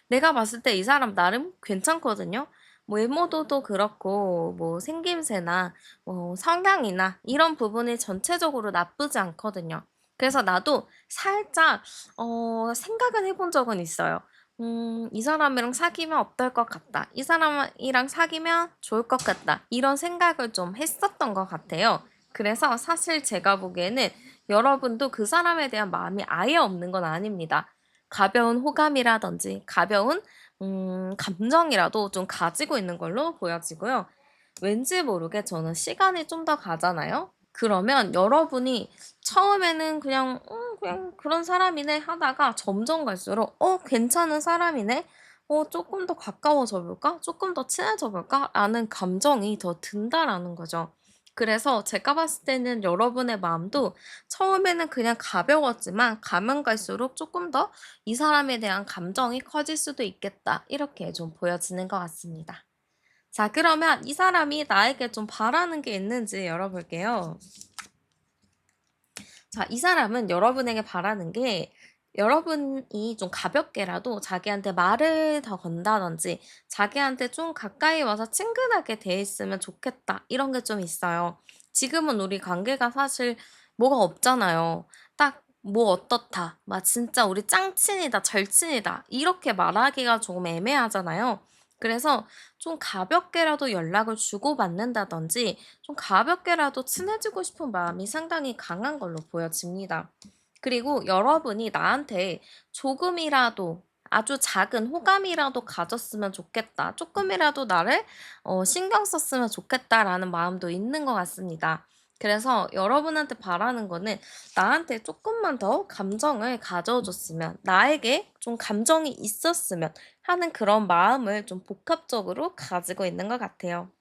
Speaker 1: 내가 봤을 때 이 사람 나름 괜찮거든요. 뭐 외모도 그렇고 뭐 생김새나 뭐 성향이나 이런 부분이 전체적으로 나쁘지 않거든요. 그래서 나도 살짝 생각은 해본 적은 있어요. '이 사람이랑 사귀면 어떨 것 같다. 이 사람이랑 사귀면 좋을 것 같다.' 이런 생각을 좀 했었던 것 같아요. 그래서 사실 제가 보기에는 여러분도 그 사람에 대한 마음이 아예 없는 건 아닙니다. 가벼운 호감이라든지 가벼운 감정이라도 좀 가지고 있는 걸로 보여지고요. 왠지 모르게 저는 시간이 좀 더 가잖아요. 그러면 여러분이 처음에는 그냥 '그냥 그런 사람이네.' 하다가 점점 갈수록 괜찮은 사람이네. 조금 더 가까워져 볼까? 조금 더 친해져 볼까?'라는 감정이 더 든다라는 거죠. 그래서 제가 봤을 때는 여러분의 마음도 처음에는 그냥 가벼웠지만 가면 갈수록 조금 더 '이 사람에 대한 감정이 커질 수도 있겠다.' 이렇게 좀 보여지는 것 같습니다. 자 그러면 이 사람이 나에게 좀 바라는 게 있는지 열어볼게요. 자 이 사람은 여러분에게 바라는 게 여러분이 좀 가볍게라도 자기한테 말을 더 건다든지 자기한테 좀 가까이 와서 친근하게 대했으면 좋겠다 이런 게 좀 있어요. 지금은 우리 관계가 사실 뭐가 없잖아요. 딱 뭐 어떻다. 막 진짜 우리 짱친이다, 절친이다. 이렇게 말하기가 조금 애매하잖아요. 그래서 좀 가볍게라도 연락을 주고받는다든지 좀 가볍게라도 친해지고 싶은 마음이 상당히 강한 걸로 보여집니다. 그리고 여러분이 나한테 조금이라도 아주 작은 호감이라도 가졌으면 좋겠다. 조금이라도 나를 신경 썼으면 좋겠다라는 마음도 있는 것 같습니다. 그래서 여러분한테 바라는 거는 나한테 조금만 더 감정을 가져줬으면, 나에게 좀 감정이 있었으면 하는 그런 마음을 좀 복합적으로 가지고 있는 것 같아요.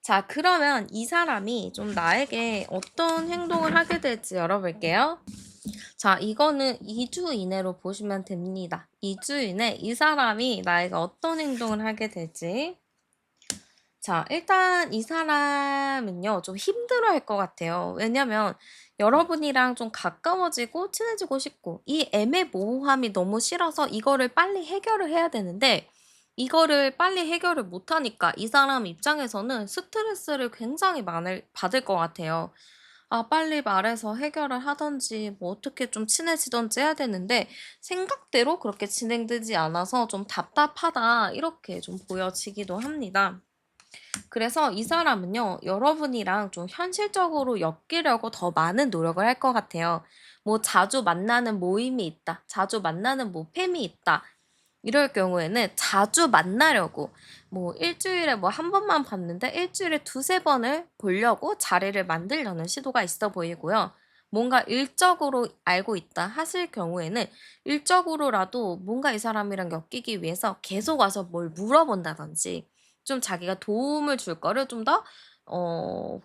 Speaker 1: 자, 그러면 이 사람이 좀 나에게 어떤 행동을 하게 될지 열어볼게요. 자, 이거는 2주 이내로 보시면 됩니다. 2주 이내 이 사람이 나에게 어떤 행동을 하게 될지. 자, 일단 이 사람은요, 좀 힘들어할 것 같아요. 왜냐면 여러분이랑 좀 가까워지고 친해지고 싶고, 이 애매모호함이 너무 싫어서 이거를 빨리 해결을 해야 되는데, 이거를 빨리 해결을 못하니까 이 사람 입장에서는 스트레스를 굉장히 많이 받을 것 같아요. 빨리 말해서 해결을 하든지, 뭐 어떻게 좀 친해지든지 해야 되는데, 생각대로 그렇게 진행되지 않아서 좀 답답하다, 이렇게 좀 보여지기도 합니다. 그래서 이 사람은요, 여러분이랑 좀 현실적으로 엮이려고 더 많은 노력을 할 것 같아요. 뭐 자주 만나는 모임이 있다. 자주 만나는 뭐 팸이 있다. 이럴 경우에는 자주 만나려고 뭐 일주일에 뭐 한 번만 봤는데 일주일에 두세 번을 보려고 자리를 만들려는 시도가 있어 보이고요. 뭔가 일적으로 알고 있다 하실 경우에는 일적으로라도 뭔가 이 사람이랑 엮이기 위해서 계속 와서 뭘 물어본다든지 좀 자기가 도움을 줄 거를 좀 더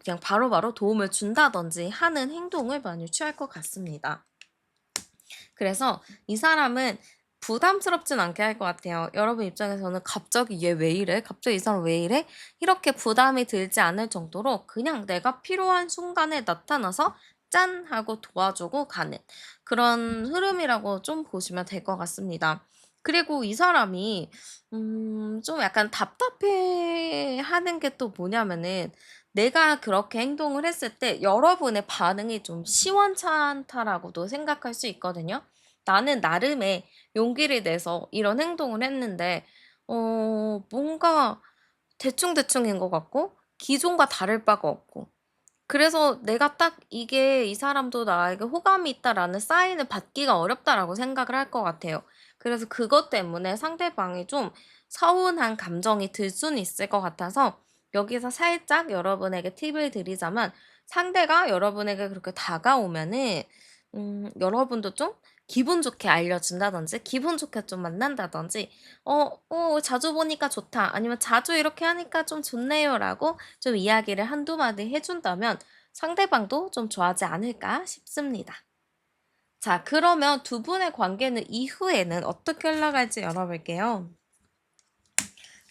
Speaker 1: 그냥 바로바로 도움을 준다든지 하는 행동을 많이 취할 것 같습니다. 그래서 이 사람은 부담스럽진 않게 할 것 같아요. 여러분 입장에서는 '갑자기 얘 왜 이래? 갑자기 이 사람 왜 이래?' 이렇게 부담이 들지 않을 정도로 그냥 내가 필요한 순간에 나타나서 짠 하고 도와주고 가는 그런 흐름이라고 좀 보시면 될 것 같습니다. 그리고 이 사람이 좀 약간 답답해하는 게 또 뭐냐면은 내가 그렇게 행동을 했을 때 여러분의 반응이 좀 시원찮다라고도 생각할 수 있거든요. 나는 나름의 용기를 내서 이런 행동을 했는데 뭔가 대충대충인 것 같고 기존과 다를 바가 없고 그래서 내가 딱 이게 '이 사람도 나에게 호감이 있다.'라는 사인을 받기가 어렵다라고 생각을 할 것 같아요. 그래서 그것 때문에 상대방이 좀 서운한 감정이 들 수는 있을 것 같아서 여기서 살짝 여러분에게 팁을 드리자면 상대가 여러분에게 그렇게 다가오면은 여러분도 좀 기분 좋게 알려준다든지 기분 좋게 좀 만난다든지 자주 보니까 좋다." 아니면 "자주 이렇게 하니까 좀 좋네요."라고 좀 이야기를 한두 마디 해 준다면 상대방도 좀 좋아하지 않을까 싶습니다. 자, 그러면 두 분의 관계는 이후에는 어떻게 흘러갈지 열어볼게요.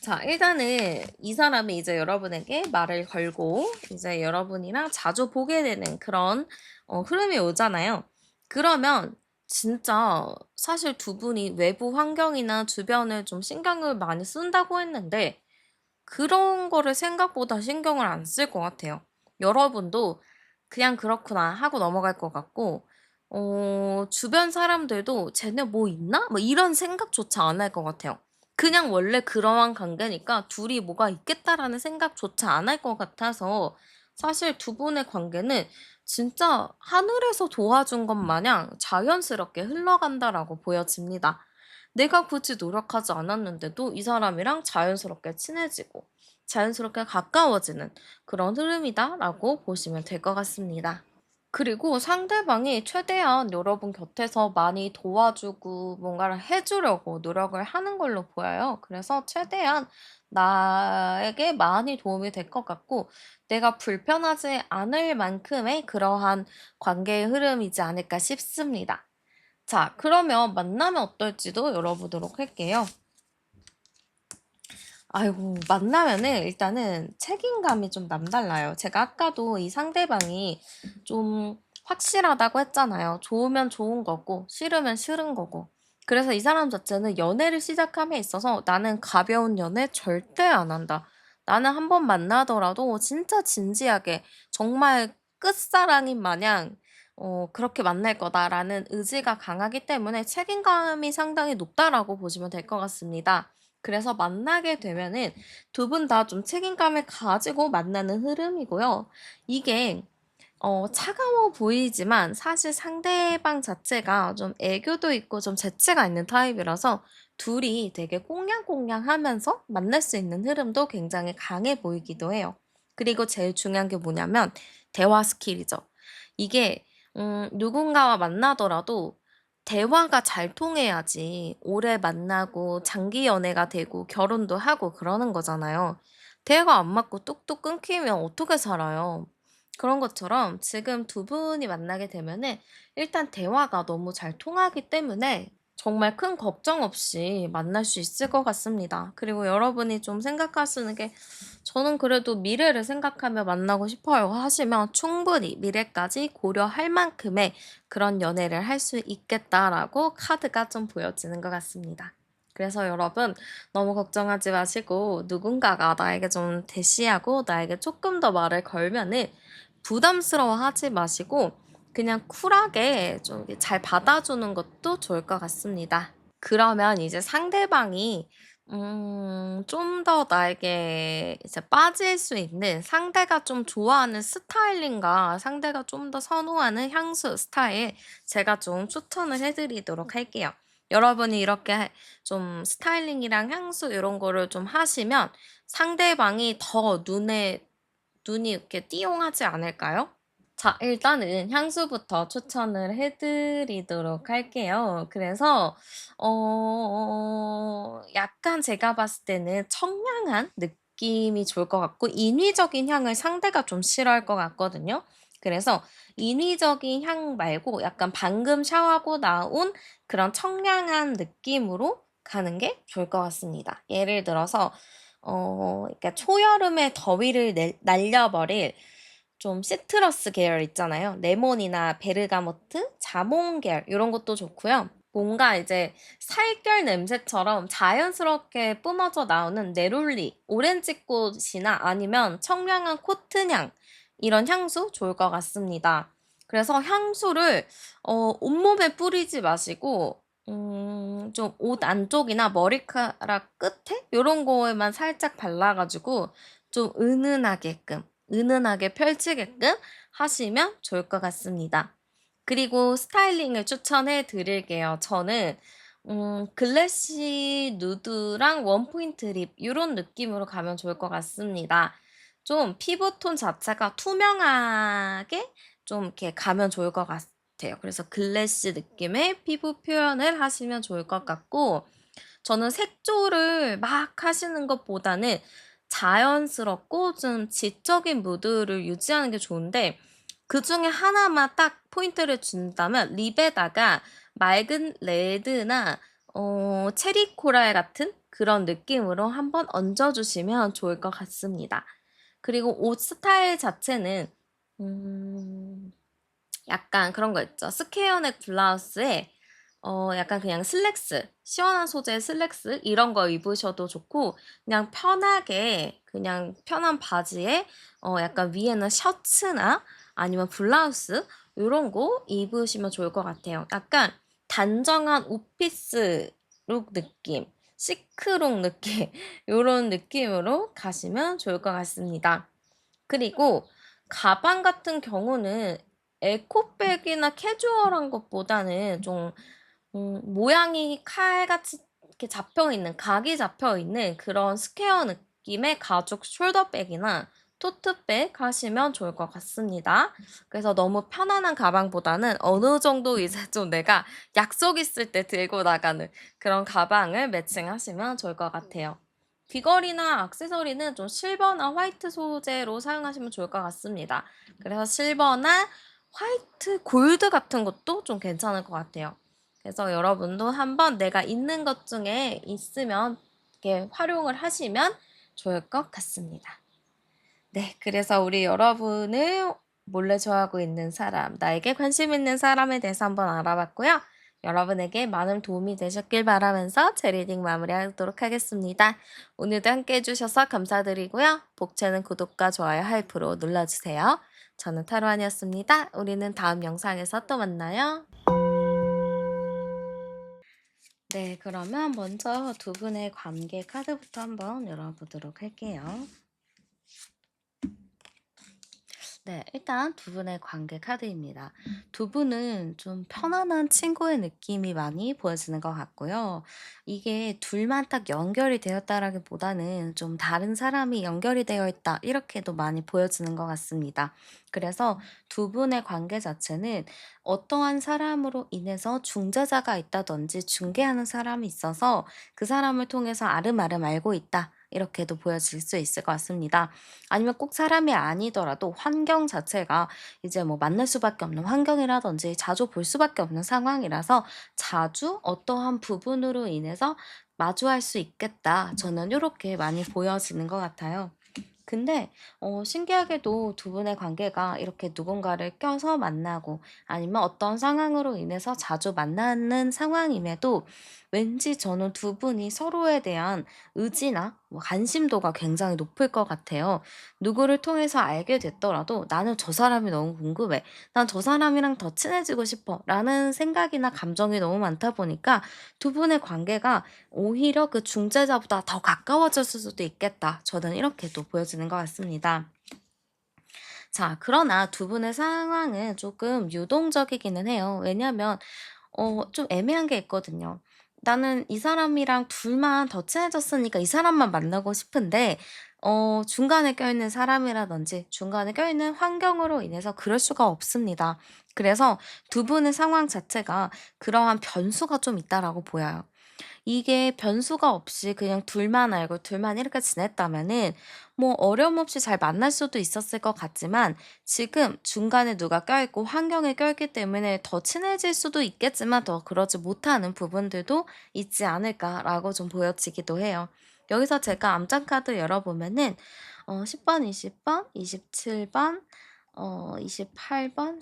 Speaker 1: 자, 일단은 이 사람이 이제 여러분에게 말을 걸고 이제 여러분이랑 자주 보게 되는 그런 흐름이 오잖아요. 그러면 진짜 사실 두 분이 외부 환경이나 주변을 좀 신경을 많이 쓴다고 했는데 그런 거를 생각보다 신경을 안 쓸 것 같아요. 여러분도 '그냥 그렇구나.' 하고 넘어갈 것 같고 주변 사람들도 '쟤네 뭐 있나?' 뭐 이런 생각조차 안 할 것 같아요. 그냥 원래 그러한 관계니까 '둘이 뭐가 있겠다.'라는 생각조차 안 할 것 같아서 사실 두 분의 관계는 진짜 '하늘에서 도와준 것 마냥 자연스럽게 흘러간다.'라고 보여집니다. 내가 굳이 노력하지 않았는데도 이 사람이랑 자연스럽게 친해지고 자연스럽게 가까워지는 그런 흐름이다라고 보시면 될 것 같습니다. 그리고 상대방이 최대한 여러분 곁에서 많이 도와주고 뭔가를 해 주려고 노력을 하는 걸로 보여요. 그래서 최대한 나에게 많이 도움이 될 것 같고 내가 불편하지 않을 만큼의 그러한 관계의 흐름이지 않을까 싶습니다. 자, 그러면 만나면 어떨지도 열어보도록 할게요. 아이고, 만나면은 일단은 책임감이 좀 남달라요. 제가 아까도 이 상대방이 좀 확실하다고 했잖아요. 좋으면 좋은 거고, 싫으면 싫은 거고. 그래서 이 사람 자체는 연애를 시작함에 있어서 나는 가벼운 연애 절대 안 한다. 나는 한 번 만나더라도 진짜 진지하게 정말 끝사랑인 마냥 그렇게 만날 거다라는 의지가 강하기 때문에 책임감이 상당히 높다라고 보시면 될 것 같습니다. 그래서 만나게 되면은 두 분 다 좀 책임감을 가지고 만나는 흐름이고요. 이게 차가워 보이지만 사실 상대방 자체가 좀 애교도 있고 좀 재치가 있는 타입이라서 둘이 되게 꽁냥꽁냥하면서 만날 수 있는 흐름도 굉장히 강해 보이기도 해요. 그리고 제일 중요한 게 뭐냐면 대화 스킬이죠. 이게 누군가와 만나더라도 대화가 잘 통해야지 오래 만나고 장기 연애가 되고 결혼도 하고 그러는 거잖아요. 대화가 안 맞고 뚝뚝 끊기면 어떻게 살아요? 그런 것처럼 지금 두 분이 만나게 되면은 일단 대화가 너무 잘 통하기 때문에 정말 큰 걱정 없이 만날 수 있을 것 같습니다. 그리고 여러분이 좀 생각하시는 게 저는 그래도 미래를 생각하며 만나고 싶어요 하시면 충분히 미래까지 고려할 만큼의 그런 연애를 할 수 있겠다라고 카드가 좀 보여지는 것 같습니다. 그래서 여러분 너무 걱정하지 마시고 누군가가 나에게 좀 대시하고 나에게 조금 더 말을 걸면은 부담스러워하지 마시고 그냥 쿨하게 좀 이렇게 잘 받아주는 것도 좋을 것 같습니다. 그러면 이제 상대방이 좀 더 나에게 이제 빠질 수 있는 상대가 좀 좋아하는 스타일링과 상대가 좀 더 선호하는 향수 스타일 제가 좀 추천을 해 드리도록 할게요. 여러분이 이렇게 좀 스타일링이랑 향수 이런 거를 좀 하시면 상대방이 더 눈이 이렇게 띠용하지 않을까요? 자, 일단은 향수부터 추천을 해 드리도록 할게요. 그래서 약간 제가 봤을 때는 청량한 느낌이 좋을 것 같고 인위적인 향을 상대가 좀 싫어할 것 같거든요. 그래서 인위적인 향 말고 약간 방금 샤워하고 나온 그런 청량한 느낌으로 가는 게 좋을 것 같습니다. 예를 들어서 그러니까 초여름의 더위를 날려버릴 좀 시트러스 계열 있잖아요. 레몬이나 베르가모트, 자몽 계열 요런 것도 좋고요. 뭔가 이제 살결 냄새처럼 자연스럽게 뿜어져 나오는 네롤리, 오렌지꽃이나 아니면 청량한 코튼향 이런 향수 좋을 것 같습니다. 그래서 향수를 온몸에 뿌리지 마시고 좀 옷 안쪽이나 머리카락 끝에 요런 거에만 살짝 발라 가지고 좀 은은하게 펼치게끔 하시면 좋을 것 같습니다. 그리고 스타일링을 추천해 드릴게요. 저는 글래시 누드랑 원포인트 립 요런 느낌으로 가면 좋을 것 같습니다. 좀 피부톤 자체가 투명하게 좀 이렇게 가면 좋을 것 같아요. 그래서 글래시 느낌의 피부 표현을 하시면 좋을 것 같고 저는 색조를 막 하시는 것보다는 자연스럽고 좀 지적인 무드를 유지하는 게 좋은데 그중에 하나만 딱 포인트를 준다면 립에다가 맑은 레드나 체리 코랄 같은 그런 느낌으로 한번 얹어 주시면 좋을 것 같습니다. 그리고 옷 스타일 자체는 음 약간 그런 거 있죠. 스퀘어넥 블라우스에 약간 그냥 슬랙스, 시원한 소재의 슬랙스 이런 거 입으셔도 좋고 그냥 편하게 그냥 편한 바지에 약간 위에는 셔츠나 아니면 블라우스 요런 거 입으시면 좋을 것 같아요. 약간 단정한 오피스 룩 느낌, 시크룩 느낌 요런 느낌으로 가시면 좋을 것 같습니다. 그리고 가방 같은 경우는 에코백이나 캐주얼한 것보다는 좀 모양이 칼같이 이렇게 잡혀 있는 각이 잡혀 있는 그런 스퀘어 느낌의 가죽 숄더백이나 토트백 하시면 좋을 것 같습니다. 그래서 너무 편안한 가방보다는 어느 정도 이제 좀 내가 약속 있을 때 들고 나가는 그런 가방을 매칭하시면 좋을 것 같아요. 귀걸이나 액세서리는 좀 실버나 화이트 소재로 사용하시면 좋을 것 같습니다. 그래서 실버나 화이트, 골드 같은 것도 좀 괜찮을 것 같아요. 그래서 여러분도 한번 내가 있는 것 중에 있으면 이렇게 활용을 하시면 좋을 것 같습니다. 네, 그래서 우리 여러분을 몰래 좋아하고 있는 사람, 나에게 관심 있는 사람에 대해서 한번 알아봤고요. 여러분에게 많은 도움이 되셨길 바라면서 제 리딩 마무리하도록 하겠습니다. 오늘도 함께 해주셔서 감사드리고요. 복채는 구독과 좋아요, 하이프로 눌러주세요. 저는 타로안이었습니다. 우리는 다음 영상에서 또 만나요. 네, 그러면 먼저 두 분의 관계 카드부터 한번 열어보도록 할게요. 네, 일단 두 분의 관계 카드입니다. 두 분은 좀 편안한 친구의 느낌이 많이 보여지는 것 같고요. 이게 둘만 딱 연결이 되었다라기보다는 좀 다른 사람이 연결이 되어 있다, 이렇게도 많이 보여지는 것 같습니다. 그래서 두 분의 관계 자체는 어떠한 사람으로 인해서 중재자가 있다든지 중개하는 사람이 있어서 그 사람을 통해서 아름아름 알고 있다, 이렇게도 보여질 수 있을 것 같습니다. 아니면 꼭 사람이 아니더라도 환경 자체가 이제 뭐 만날 수밖에 없는 환경이라든지 자주 볼 수밖에 없는 상황이라서 자주 어떠한 부분으로 인해서 마주할 수 있겠다. 저는 요렇게 많이 보여지는 것 같아요. 근데 신기하게도 두 분의 관계가 이렇게 누군가를 껴서 만나고 아니면 어떤 상황으로 인해서 자주 만나는 상황임에도 왠지 저는 두 분이 서로에 대한 의지나 뭐 관심도가 굉장히 높을 것 같아요. 누구를 통해서 알게 됐더라도 '나는 저 사람이 너무 궁금해. 난 저 사람이랑 더 친해지고 싶어.' 라는 생각이나 감정이 너무 많다 보니까 두 분의 관계가 오히려 그 중재자보다 더 가까워졌을 수도 있겠다. 저는 이렇게도 보여지는 것 같습니다. 자, 그러나 두 분의 상황은 조금 유동적이기는 해요. 왜냐하면 좀 애매한 게 있거든요. 나는 이 사람이랑 둘만 더 친해졌으니까 이 사람만 만나고 싶은데 중간에 껴있는 사람이라든지 중간에 껴있는 환경으로 인해서 그럴 수가 없습니다. 그래서 두 분의 상황 자체가 그러한 변수가 좀 있다라고 보여요. 이게 변수가 없이 그냥 둘만 알고 둘만 이렇게 지냈다면은 뭐 어려움 없이 잘 만날 수도 있었을 것 같지만 지금 중간에 누가 껴있고 환경에 껴있기 때문에 더 친해질 수도 있겠지만 더 그러지 못하는 부분들도 있지 않을까라고 좀 보여지기도 해요. 여기서 제가 암장카드 열어보면은 10번, 20번, 27번, 28번,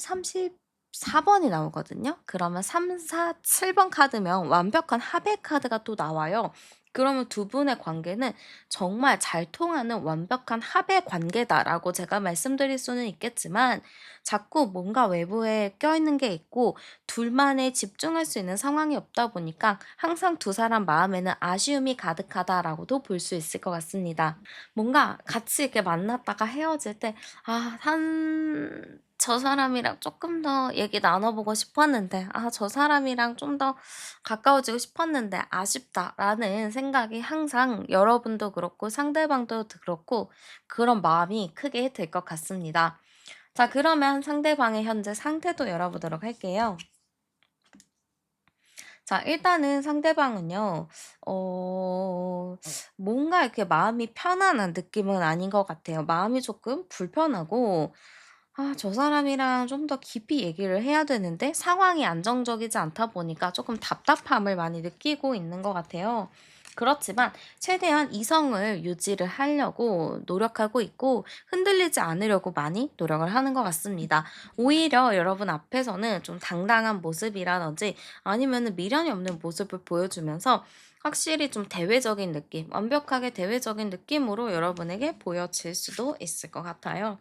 Speaker 1: 34번이 나오거든요. 그러면 3, 4, 7번 카드면 완벽한 합의 카드가 또 나와요. 그러면 두 분의 관계는 정말 잘 통하는 완벽한 합의 관계다라고 제가 말씀드릴 수는 있겠지만 자꾸 뭔가 외부에 껴있는 게 있고 둘만에 집중할 수 있는 상황이 없다 보니까 항상 두 사람 마음에는 아쉬움이 가득하다라고도 볼 수 있을 것 같습니다. 뭔가 같이 이렇게 만났다가 헤어질 때, 아, 저 사람이랑 조금 더 얘기 나눠보고 싶었는데, 아, 저 사람이랑 좀 더 가까워지고 싶었는데, 아쉽다라는 생각이 항상 여러분도 그렇고 상대방도 그렇고 그런 마음이 크게 들 것 같습니다. 자, 그러면 상대방의 현재 상태도 열어보도록 할게요. 자, 일단은 상대방은요, 어, 뭔가 이렇게 마음이 편안한 느낌은 아닌 것 같아요. 마음이 조금 불편하고, 아, 저 사람이랑 좀 더 깊이 얘기를 해야 되는데 상황이 안정적이지 않다 보니까 조금 답답함을 많이 느끼고 있는 것 같아요. 그렇지만 최대한 이성을 유지를 하려고 노력하고 있고 흔들리지 않으려고 많이 노력을 하는 것 같습니다. 오히려 여러분 앞에서는 좀 당당한 모습이라든지 아니면은 미련이 없는 모습을 보여주면서 확실히 좀 대외적인 느낌, 완벽하게 대외적인 느낌으로 여러분에게 보여질 수도 있을 것 같아요.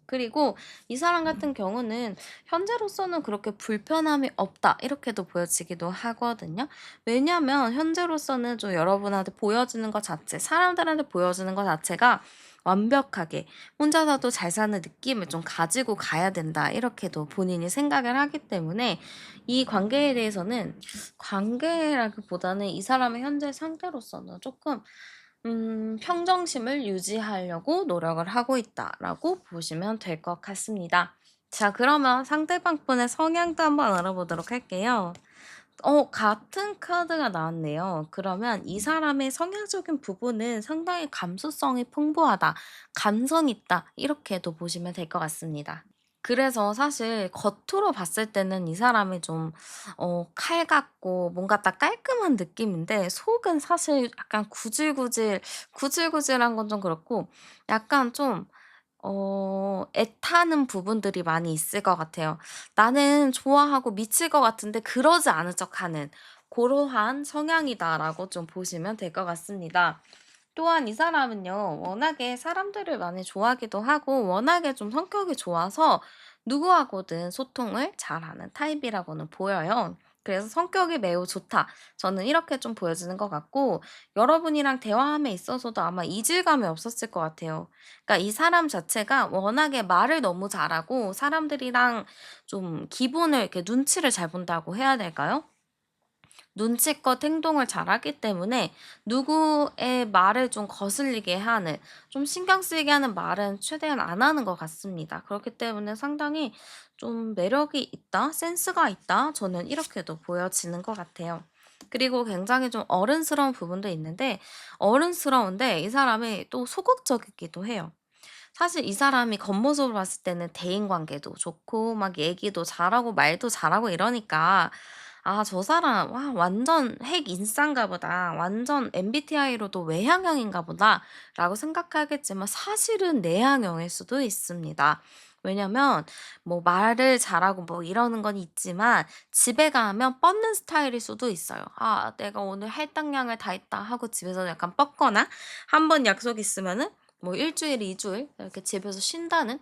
Speaker 1: 그리고 이 사람 같은 경우는 현재로서는 그렇게 불편함이 없다 이렇게도 보여지기도 하거든요. 왜냐하면 현재로서는 좀 여러분한테 보여지는 것 자체, 사람들한테 보여지는 것 자체가 완벽하게 혼자서도 잘 사는 느낌을 좀 가지고 가야 된다 이렇게도 본인이 생각을 하기 때문에 이 관계에 대해서는 관계라기보다는 이 사람의 현재 상태로서는 조금 평정심을 유지하려고 노력을 하고 있다라고 보시면 될 것 같습니다. 자, 그러면 상대방 분의 성향도 한번 알아보도록 할게요. 같은 카드가 나왔네요. 그러면 이 사람의 성향적인 부분은 상당히 감수성이 풍부하다, 감성 있다, 이렇게도 보시면 될 것 같습니다. 그래서 사실 겉으로 봤을 때는 이 사람이 좀 칼 같고 뭔가 딱 깔끔한 느낌인데 속은 사실 약간 구질구질한 건 좀 그렇고 약간 좀 애타는 부분들이 많이 있을 것 같아요. 나는 좋아하고 미칠 것 같은데 그러지 않은 척하는 고러한 성향이다라고 좀 보시면 될 것 같습니다. 또한 이 사람은요, 워낙에 사람들을 많이 좋아하기도 하고, 워낙에 좀 성격이 좋아서 누구하고든 소통을 잘하는 타입이라고는 보여요. 그래서 성격이 매우 좋다. 저는 이렇게 좀 보여지는 것 같고, 여러분이랑 대화함에 있어서도 아마 이질감이 없었을 것 같아요. 그러니까 이 사람 자체가 워낙에 말을 너무 잘하고, 사람들이랑 좀 기본을 이렇게 눈치를 잘 본다고 해야 될까요? 눈치껏 행동을 잘하기 때문에 누구의 말을 좀 거슬리게 하는, 좀 신경 쓰이게 하는 말은 최대한 안 하는 것 같습니다. 그렇기 때문에 상당히 좀 매력이 있다, 센스가 있다, 저는 이렇게도 보여지는 것 같아요. 그리고 굉장히 좀 어른스러운 부분도 있는데, 어른스러운데 이 사람이 또 소극적이기도 해요. 사실 이 사람이 겉모습을 봤을 때는 대인 관계도 좋고 막 얘기도 잘하고 말도 잘하고 이러니까 '아, 저 사람 와 완전 핵 인싸인가 보다. 완전 MBTI로도 외향형인가 보다.'라고 생각하겠지만 사실은 내향형일 수도 있습니다. 왜냐면 뭐 말을 잘하고 뭐 이러는 건 있지만 집에 가면 뻗는 스타일일 수도 있어요. '아, 내가 오늘 할당량을 다 했다.' 하고 집에서 약간 뻗거나 한 번 약속 있으면은 뭐 1주일, 2주일 이렇게 집에서 쉰다는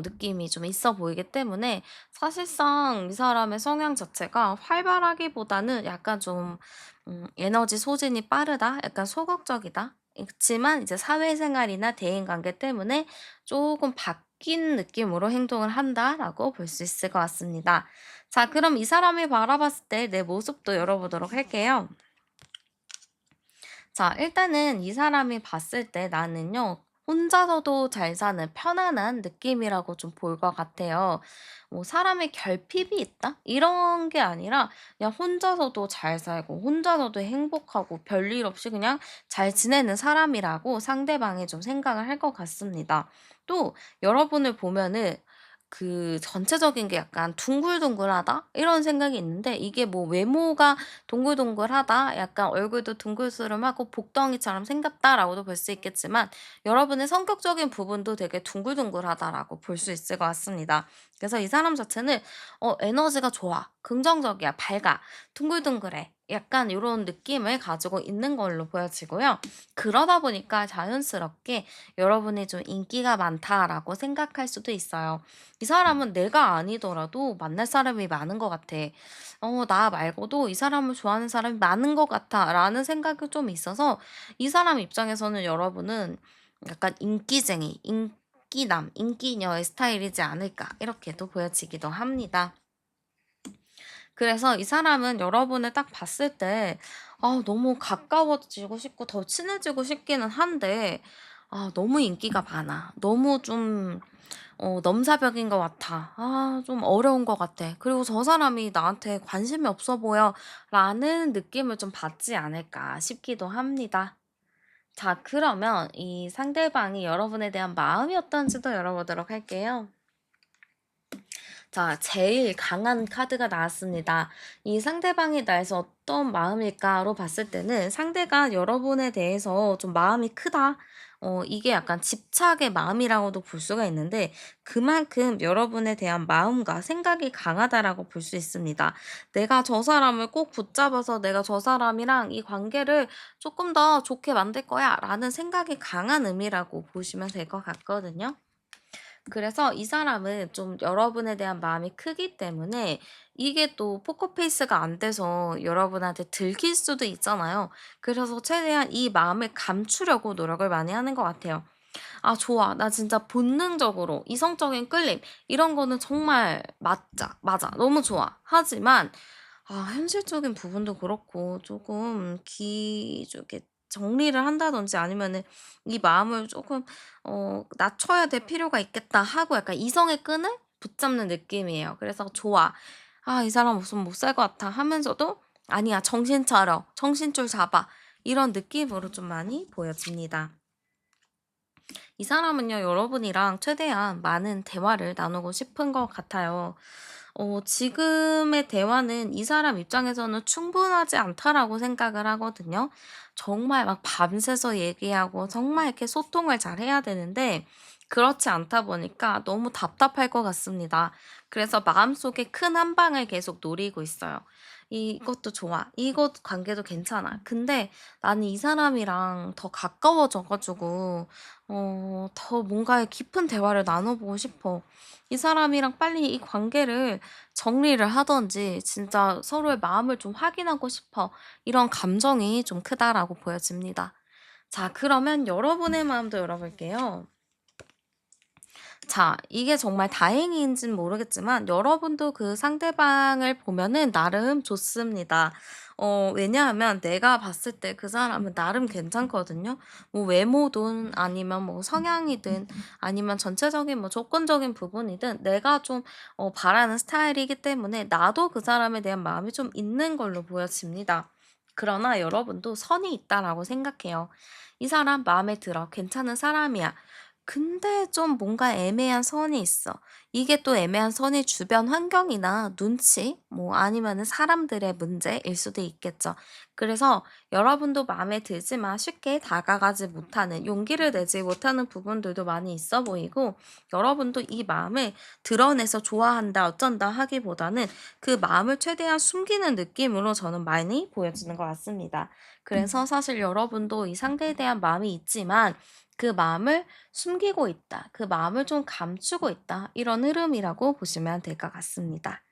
Speaker 1: 느낌이 좀 있어 보이기 때문에 사실상 이 사람의 성향 자체가 활발하기보다는 약간 좀 에너지 소진이 빠르다, 약간 소극적이다. 그치만 이제 사회생활이나 대인관계 때문에 조금 바뀐 느낌으로 행동을 한다라고 볼 수 있을 것 같습니다. 자, 그럼 이 사람이 바라봤을 때 내 모습도 열어보도록 할게요. 자, 일단은 이 사람이 봤을 때 나는요, 혼자서도 잘 사는 편안한 느낌이라고 좀 볼 것 같아요. 뭐 사람의 결핍이 있다? 이런 게 아니라 그냥 혼자서도 잘 살고 혼자서도 행복하고 별일 없이 그냥 잘 지내는 사람이라고 상대방이 좀 생각을 할 것 같습니다. 또 여러분을 보면은 그 전체적인 게 약간 '둥글둥글하다.' 이런 생각이 있는데 이게 뭐 외모가 '동글동글하다. 약간 얼굴도 둥글스름하고 복덩이처럼 생겼다.'라고도 볼 수 있겠지만 여러분의 성격적인 부분도 되게 '둥글둥글하다.'라고 볼 수 있을 것 같습니다. 그래서 이 사람 자체는 에너지가 좋아, 긍정적이야, 밝아, 둥글둥글해. 약간 이런 느낌을 가지고 있는 걸로 보여지고요. 그러다 보니까 자연스럽게 여러분이 좀 '인기가 많다.'라고 생각할 수도 있어요. 이 사람은 내가 아니더라도 만날 사람이 많은 것 같아. 나 말고도 이 사람을 좋아하는 사람이 많은 것 같아.'라는 생각이 좀 있어서 이 사람 입장에서는 여러분은 약간 인기쟁이, 인기남, 인기녀의 스타일이지 않을까 이렇게도 보여지기도 합니다. 그래서 이 사람은 여러분을 딱 봤을 때 너무 가까워지고 싶고 더 친해지고 싶기는 한데 너무 인기가 많아. 너무 좀 넘사벽인 것 같아. 좀 어려운 것 같아. 그리고 '저 사람이 나한테 관심이 없어 보여.'라는 느낌을 좀 받지 않을까 싶기도 합니다. 자, 그러면 이 상대방이 여러분에 대한 마음이 어떤지도 열어보도록 할게요. 자, 제일 강한 카드가 나왔습니다. 이 상대방이 나에서 어떤 마음일까로 봤을 때는 상대가 여러분에 대해서 좀 마음이 크다. 이게 약간 집착의 마음이라고도 볼 수가 있는데 그만큼 여러분에 대한 마음과 생각이 강하다라고 볼 수 있습니다. 내가 저 사람을 꼭 붙잡아서 내가 저 사람이랑 이 관계를 조금 더 좋게 만들 거야 라는 생각이 강한 의미라고 보시면 될 것 같거든요. 그래서 이 사람은 좀 여러분에 대한 마음이 크기 때문에 이게 또 포커페이스가 안 돼서 여러분한테 들킬 수도 있잖아요. 그래서 최대한 이 마음을 감추려고 노력을 많이 하는 것 같아요. '아 좋아. 나 진짜 본능적으로 이성적인 끌림 이런 거는 정말 맞아. 너무 좋아.' 하지만 현실적인 부분도 그렇고 조금 기 좀 이렇게 정리를 한다든지 아니면은 '이 마음을 조금 낮춰야 될 필요가 있겠다.' 하고 약간 이성의 끈을 붙잡는 느낌이에요. 그래서 '좋아. 이 사람 없으면 못 살 것 같아.' 하면서도 '아니야. 정신 차려. 정신줄 잡아.' 이런 느낌으로 좀 많이 보여집니다. 이 사람은요, 여러분이랑 최대한 많은 대화를 나누고 싶은 것 같아요. 지금의 대화는 이 사람 입장에서는 충분하지 않다라고 생각을 하거든요. 정말 막 밤새서 얘기하고 정말 이렇게 소통을 잘 해야 되는데, 그렇지 않다 보니까 너무 답답할 것 같습니다. 그래서 마음속에 큰 한 방을 계속 노리고 있어요. 이것도 좋아. 이것 관계도 괜찮아. 근데 나는 이 사람이랑 더 가까워져 가지고 더 뭔가 깊은 대화를 나눠보고 싶어. 이 사람이랑 빨리 이 관계를 정리를 하든지 진짜 서로의 마음을 좀 확인하고 싶어. 이런 감정이 좀 크다라고 보여집니다. 자, 그러면 여러분의 마음도 열어볼게요. 자, 이게 정말 다행인지는 모르겠지만 여러분도 그 상대방을 보면은 나름 좋습니다. 왜냐하면 내가 봤을 때 그 사람은 나름 괜찮거든요. 뭐 외모든 아니면 뭐 성향이든 아니면 전체적인 뭐 조건적인 부분이든 내가 좀 바라는 스타일이기 때문에 나도 그 사람에 대한 마음이 좀 있는 걸로 보여집니다. 그러나 여러분도 선이 있다라고 생각해요. 이 사람 마음에 들어. 괜찮은 사람이야. 근데 좀 뭔가 애매한 선이 있어. 이게 또 애매한 선이 주변 환경이나 눈치, 뭐 아니면은 사람들의 문제일 수도 있겠죠. 그래서 여러분도 마음에 들지만 쉽게 다가가지 못하는, 용기를 내지 못하는 부분들도 많이 있어 보이고, 여러분도 이 마음을 드러내서 좋아한다, 어쩐다 하기보다는 그 마음을 최대한 숨기는 느낌으로 저는 많이 보여지는 것 같습니다. 그래서 사실 여러분도 이 상대에 대한 마음이 있지만 그 마음을 숨기고 있다. 그 마음을 좀 감추고 있다. 이런 흐름이라고 보시면 될 것 같습니다.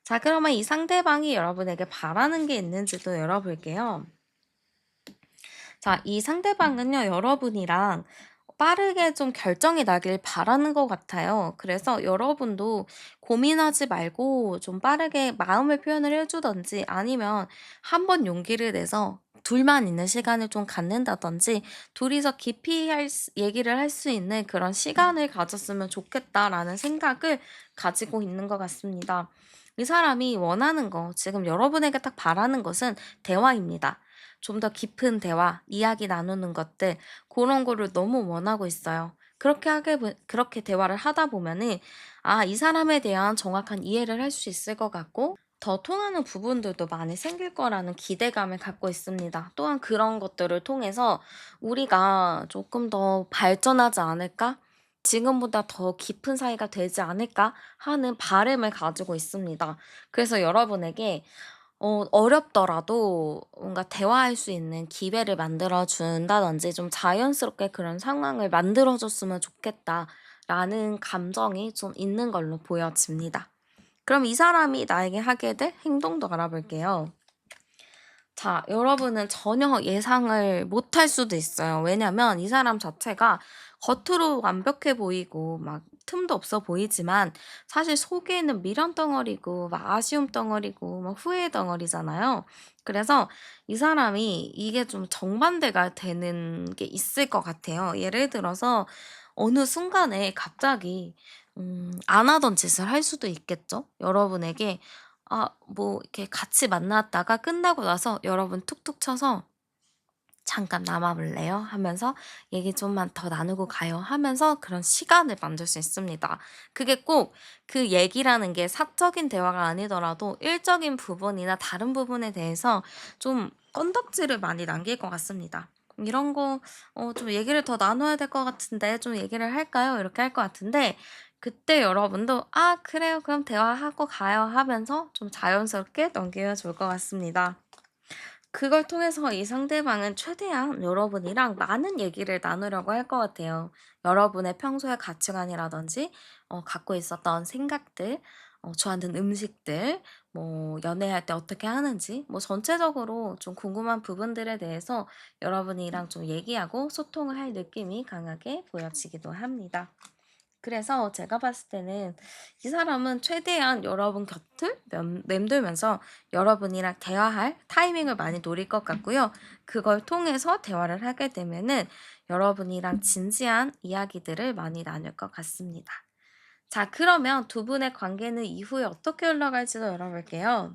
Speaker 1: 자, 그러면 이 상대방이 여러분에게 바라는 게 있는지도 열어볼게요. 자, 이 상대방은요, 여러분이랑 빠르게 좀 결정이 나길 바라는 것 같아요. 그래서 여러분도 고민하지 말고 좀 빠르게 마음을 표현을 해주던지 아니면 한번 용기를 내서 둘만 있는 시간을 좀 갖는다든지 둘이서 깊이 얘기를 할 수 있는 그런 시간을 가졌으면 좋겠다라는 생각을 가지고 있는 것 같습니다. 이 사람이 원하는 거, 지금 여러분에게 딱 바라는 것은 대화입니다. 좀 더 깊은 대화, 이야기 나누는 것들, 그런 거를 너무 원하고 있어요. 그렇게 대화를 하다 보면은, 아, 이 사람에 대한 정확한 이해를 할 수 있을 것 같고, 더 통하는 부분들도 많이 생길 거라는 기대감을 갖고 있습니다. 또한 그런 것들을 통해서 우리가 조금 더 발전하지 않을까? 지금보다 더 깊은 사이가 되지 않을까? 하는 바람을 가지고 있습니다. 그래서 여러분에게 어렵더라도 뭔가 대화할 수 있는 기회를 만들어 준다든지 좀 자연스럽게 그런 상황을 만들어 줬으면 좋겠다라는 감정이 좀 있는 걸로 보여집니다. 그럼 이 사람이 나에게 하게 될 행동도 알아볼게요. 자, 여러분은 전혀 예상을 못할 수도 있어요. 왜냐면 이 사람 자체가 겉으로 완벽해 보이고 막 틈도 없어 보이지만 사실 속에는 미련 덩어리고 막 아쉬움 덩어리고 막 후회 덩어리잖아요. 그래서 이 사람이 이게 좀 정반대가 되는 게 있을 것 같아요. 예를 들어서 어느 순간에 갑자기 안 하던 짓을 할 수도 있겠죠. 여러분에게 뭐 이렇게 같이 만났다가 끝나고 나서 여러분 툭툭 쳐서 "잠깐 남아 볼래요?" 하면서 "얘기 좀만 더 나누고 가요." 하면서 그런 시간을 만들 수 있습니다. 그게 꼭 그 얘기라는 게 사적인 대화가 아니더라도 일적인 부분이나 다른 부분에 대해서 좀 건덕지를 많이 남길 것 같습니다. "이런 거 좀 얘기를 더 나눠야 될 것 같은데 좀 얘기를 할까요?" 이렇게 할 것 같은데 그때 여러분도 "아 그래요. 그럼 대화하고 가요." 하면서 좀 자연스럽게 넘기면 좋을 것 같습니다. 그걸 통해서 이 상대방은 최대한 여러분이랑 많은 얘기를 나누려고 할 것 같아요. 여러분의 평소의 가치관이라든지 갖고 있었던 생각들, 좋아하는 음식들, 뭐 연애할 때 어떻게 하는지 뭐 전체적으로 좀 궁금한 부분들에 대해서 여러분이랑 좀 얘기하고 소통을 할 느낌이 강하게 보여지기도 합니다. 그래서 제가 봤을 때는 이 사람은 최대한 여러분 곁을 맴돌면서 여러분이랑 대화할 타이밍을 많이 노릴 것 같고요. 그걸 통해서 대화를 하게 되면은 여러분이랑 진지한 이야기들을 많이 나눌 것 같습니다. 자, 그러면 두 분의 관계는 이후에 어떻게 흘러갈지도 열어볼게요.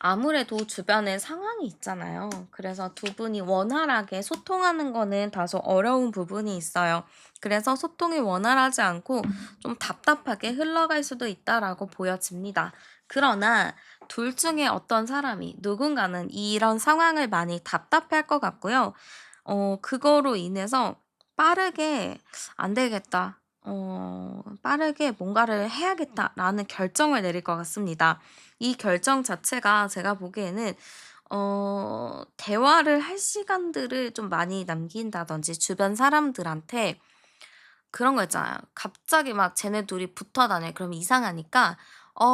Speaker 1: 아무래도 주변에 상황이 있잖아요. 그래서 두 분이 원활하게 소통하는 거는 다소 어려운 부분이 있어요. 그래서 소통이 원활하지 않고 좀 답답하게 흘러갈 수도 있다라고 보여집니다. 그러나 둘 중에 어떤 사람이 누군가는 이런 상황을 많이 답답해할 것 같고요. 그거로 인해서 빠르게 '안 되겠다. 빠르게 뭔가를 해야겠다.'라는 결정을 내릴 것 같습니다. 이 결정 자체가 제가 보기에는 대화를 할 시간들을 좀 많이 남긴다든지 주변 사람들한테 그런 거 있잖아요. 갑자기 막 쟤네 둘이 붙어 다녀요. 그럼 이상하니까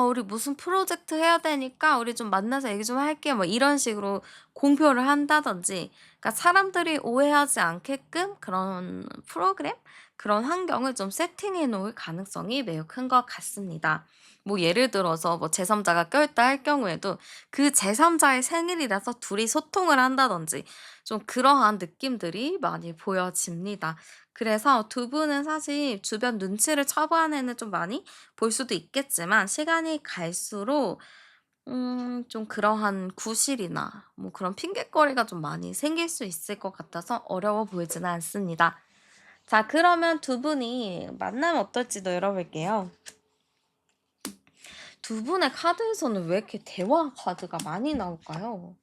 Speaker 1: 우리 무슨 프로젝트 해야 되니까 우리 좀 만나서 얘기 좀 할게요." 뭐 이런 식으로 공표를 한다든지 그러니까 사람들이 오해하지 않게끔 그런 프로그램? 그런 환경을 좀 세팅해 놓을 가능성이 매우 큰 것 같습니다. 뭐 예를 들어서 뭐 제3 자가 껴있다 할 경우에도 그 제3 자의 생일이라서 둘이 소통을 한다든지 좀 그러한 느낌들이 많이 보여집니다. 그래서 두 분은 사실 주변 눈치를 차분에는 좀 많이 볼 수도 있겠지만 시간이 갈수록 좀 그러한 구실이나 뭐 그런 핑곗거리가 좀 많이 생길 수 있을 것 같아서 어려워 보이지는 않습니다. 자, 그러면 두 분이 만나면 어떨지도 열어볼게요. 두 분의 카드에서는 왜 이렇게 대화 카드가 많이 나올까요?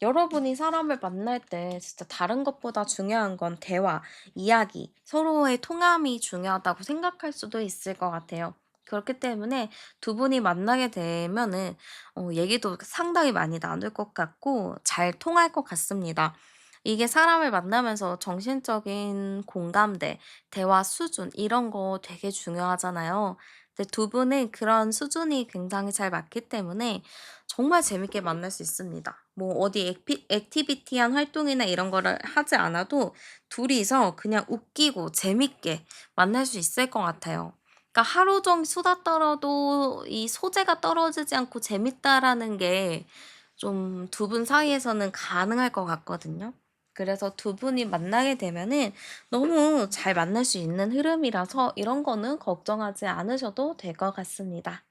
Speaker 1: 여러분이 사람을 만날 때 진짜 다른 것보다 중요한 건 대화, 이야기, 서로의 통함이 중요하다고 생각할 수도 있을 것 같아요. 그렇기 때문에 두 분이 만나게 되면은 얘기도 상당히 많이 나눌 것 같고 잘 통할 것 같습니다. 이게 사람을 만나면서 정신적인 공감대, 대화 수준 이런 거 되게 중요하잖아요. 근데 두 분은 그런 수준이 굉장히 잘 맞기 때문에 정말 재밌게 만날 수 있습니다. 뭐 어디 액티비티한 활동이나 이런 거를 하지 않아도 둘이서 그냥 웃기고 재밌게 만날 수 있을 것 같아요. 그러니까 하루 종일 수다 떨어도 이 소재가 떨어지지 않고 재밌다라는 게 좀 두 분 사이에서는 가능할 것 같거든요. 그래서 두 분이 만나게 되면은 너무 잘 만날 수 있는 흐름이라서 이런 거는 걱정하지 않으셔도 될 것 같습니다.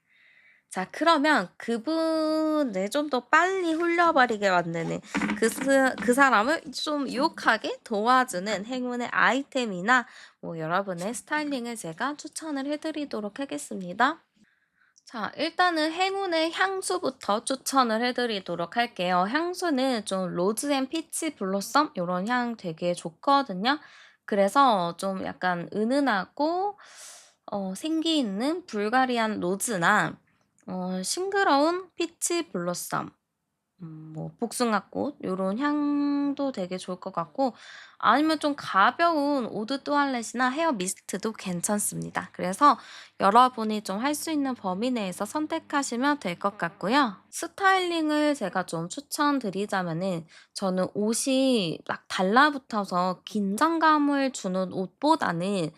Speaker 1: 자, 그러면 그분을 좀 더 빨리 홀려버리게 만드는 그 사람을 좀 유혹하게 도와주는 행운의 아이템이나 뭐 여러분의 스타일링을 제가 추천을 해드리도록 하겠습니다. 자, 일단은 행운의 향수부터 추천을 해드리도록 할게요. 향수는 좀 로즈 앤 피치 블로썸 요런 향 되게 좋거든요. 그래서 좀 약간 은은하고 생기 있는 불가리안 로즈나 싱그러운 피치 블로썸 뭐 복숭아꽃 요런 향도 되게 좋을 것 같고 아니면 좀 가벼운 오드 또알렛이나 헤어 미스트도 괜찮습니다. 그래서 여러분이 좀 할 수 있는 범위 내에서 선택하시면 될 것 같고요. 스타일링을 제가 좀 추천드리자면은 저는 옷이 막 달라붙어서 긴장감을 주는 옷보다는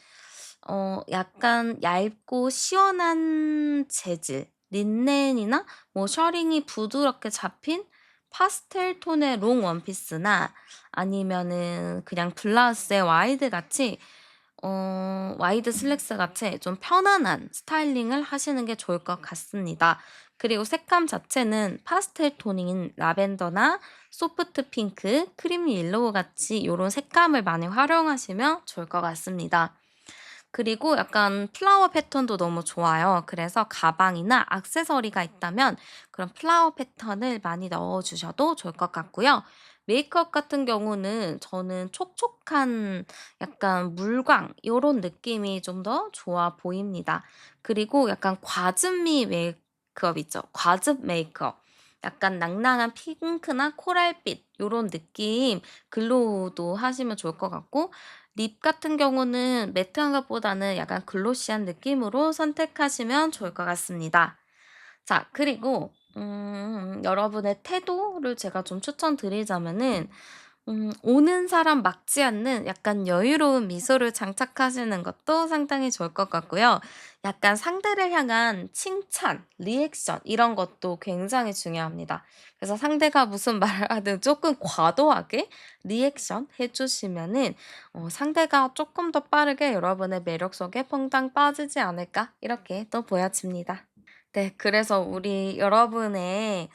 Speaker 1: 약간 얇고 시원한 재질, 린넨이나 뭐 셔링이 부드럽게 잡힌 파스텔 톤의 롱 원피스나 아니면은 그냥 블라우스에 와이드 같이 와이드 슬랙스 같이 좀 편안한 스타일링을 하시는 게 좋을 것 같습니다. 그리고 색감 자체는 파스텔 톤인 라벤더나 소프트 핑크, 크림 옐로우 같이 요런 색감을 많이 활용하시면 좋을 것 같습니다. 그리고 약간 플라워 패턴도 너무 좋아요. 그래서 가방이나 액세서리가 있다면 그런 플라워 패턴을 많이 넣어 주셔도 좋을 것 같고요. 메이크업 같은 경우는 저는 촉촉한 약간 물광 요런 느낌이 좀 더 좋아 보입니다. 그리고 약간 과즙미 메이크업 있죠. 과즙 메이크업. 약간 낭낭한 핑크나 코랄빛 요런 느낌 글로우도 하시면 좋을 것 같고 립 같은 경우는 매트한 것보다는 약간 글로시한 느낌으로 선택하시면 좋을 것 같습니다. 자, 그리고 여러분의 태도를 제가 좀 추천드리자면은 오는 사람 막지 않는 약간 여유로운 미소를 장착하시는 것도 상당히 좋을 것 같고요. 약간 상대를 향한 칭찬, 리액션 이런 것도 굉장히 중요합니다. 그래서 상대가 무슨 말을 하든 조금 과도하게 리액션 해 주시면은 상대가 조금 더 빠르게 여러분의 매력 속에 퐁당 빠지지 않을까 이렇게 또 보여집니다. 네. 그래서 우리 여러분의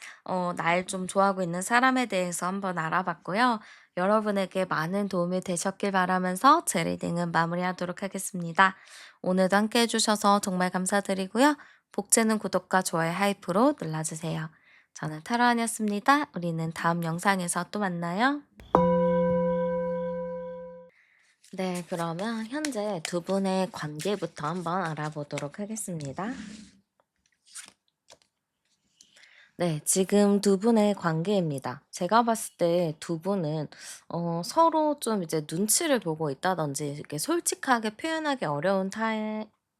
Speaker 1: 날 좀 좋아하고 있는 사람에 대해서 한번 알아봤고요. 여러분에게 많은 도움이 되셨길 바라면서 제 리딩은 마무리하도록 하겠습니다. 오늘도 함께 해 주셔서 정말 감사드리고요. 복제는 구독과 좋아요 하이프로 눌러주세요. 저는 타로안이었습니다. 우리는 다음 영상에서 또 만나요. 네. 그러면 현재 두 분의 관계부터 한번 알아보도록 하겠습니다. 네. 지금 두 분의 관계입니다. 제가 봤을 때 두 분은 서로 좀 이제 눈치를 보고 있다든지 이렇게 솔직하게 표현하기 어려운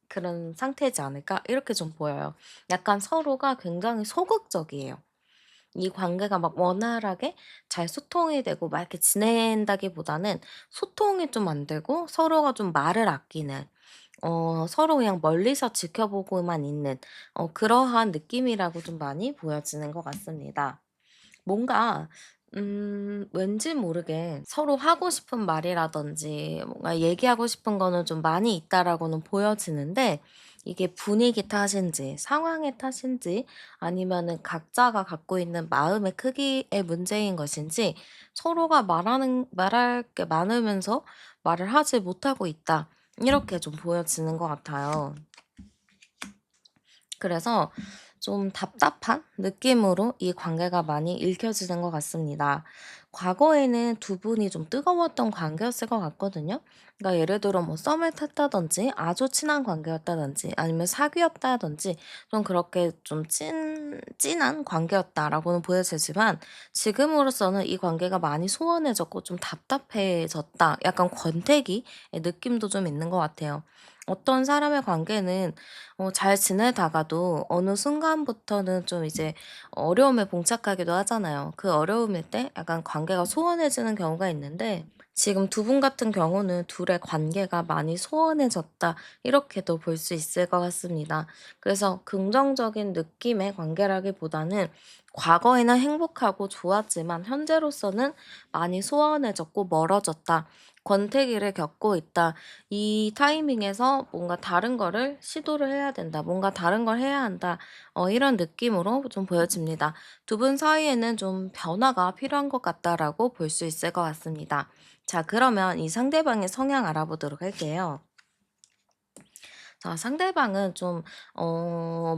Speaker 1: 그런 상태지 않을까 이렇게 좀 보여요. 약간 서로가 굉장히 소극적이에요. 이 관계가 막 원활하게 잘 소통이 되고 막 이렇게 지낸다기보다는 소통이 좀 안 되고 서로가 좀 말을 아끼는 서로 그냥 멀리서 지켜보고만 있는 그러한 느낌이라고 좀 많이 보여지는 것 같습니다. 뭔가 왠지 모르게 서로 하고 싶은 말이라든지 뭔가 얘기하고 싶은 거는 좀 많이 있다라고는 보여지는데 이게 분위기 탓인지 상황의 탓인지 아니면은 각자가 갖고 있는 마음의 크기의 문제인 것인지 서로가 말할 게 많으면서 말을 하지 못하고 있다. 이렇게 좀 보여지는 것 같아요. 그래서 좀 답답한 느낌으로 이 관계가 많이 읽혀지는 것 같습니다. 과거에는 두 분이 좀 뜨거웠던 관계였을 것 같거든요. 그러니까 예를 들어 뭐 썸을 탔다든지 아주 친한 관계였다든지 아니면 사귀었다든지 좀 그렇게 좀 찐한 관계였다라고는 보여지지만 지금으로서는 이 관계가 많이 소원해졌고 좀 답답해졌다. 약간 권태기의 느낌도 좀 있는 것 같아요. 어떤 사람의 관계는 잘 지내다가도 어느 순간부터는 좀 이제 어려움에 봉착하기도 하잖아요. 그 어려움일 때 약간 관계가 소원해지는 경우가 있는데 지금 두 분 같은 경우는 둘의 관계가 많이 소원해졌다. 이렇게도 볼 수 있을 것 같습니다. 그래서 긍정적인 느낌의 관계라기보다는 과거에는 행복하고 좋았지만 현재로서는 많이 소원해졌고 멀어졌다. 권태기를 겪고 있다. 이 타이밍에서 뭔가 다른 거를 시도를 해야 된다. 뭔가 다른 걸 해야 한다. 이런 느낌으로 좀 보여집니다. 두 분 사이에는 좀 변화가 필요한 것 같다라고 볼 수 있을 것 같습니다. 자, 그러면 이 상대방의 성향 알아보도록 할게요. 자, 상대방은 좀,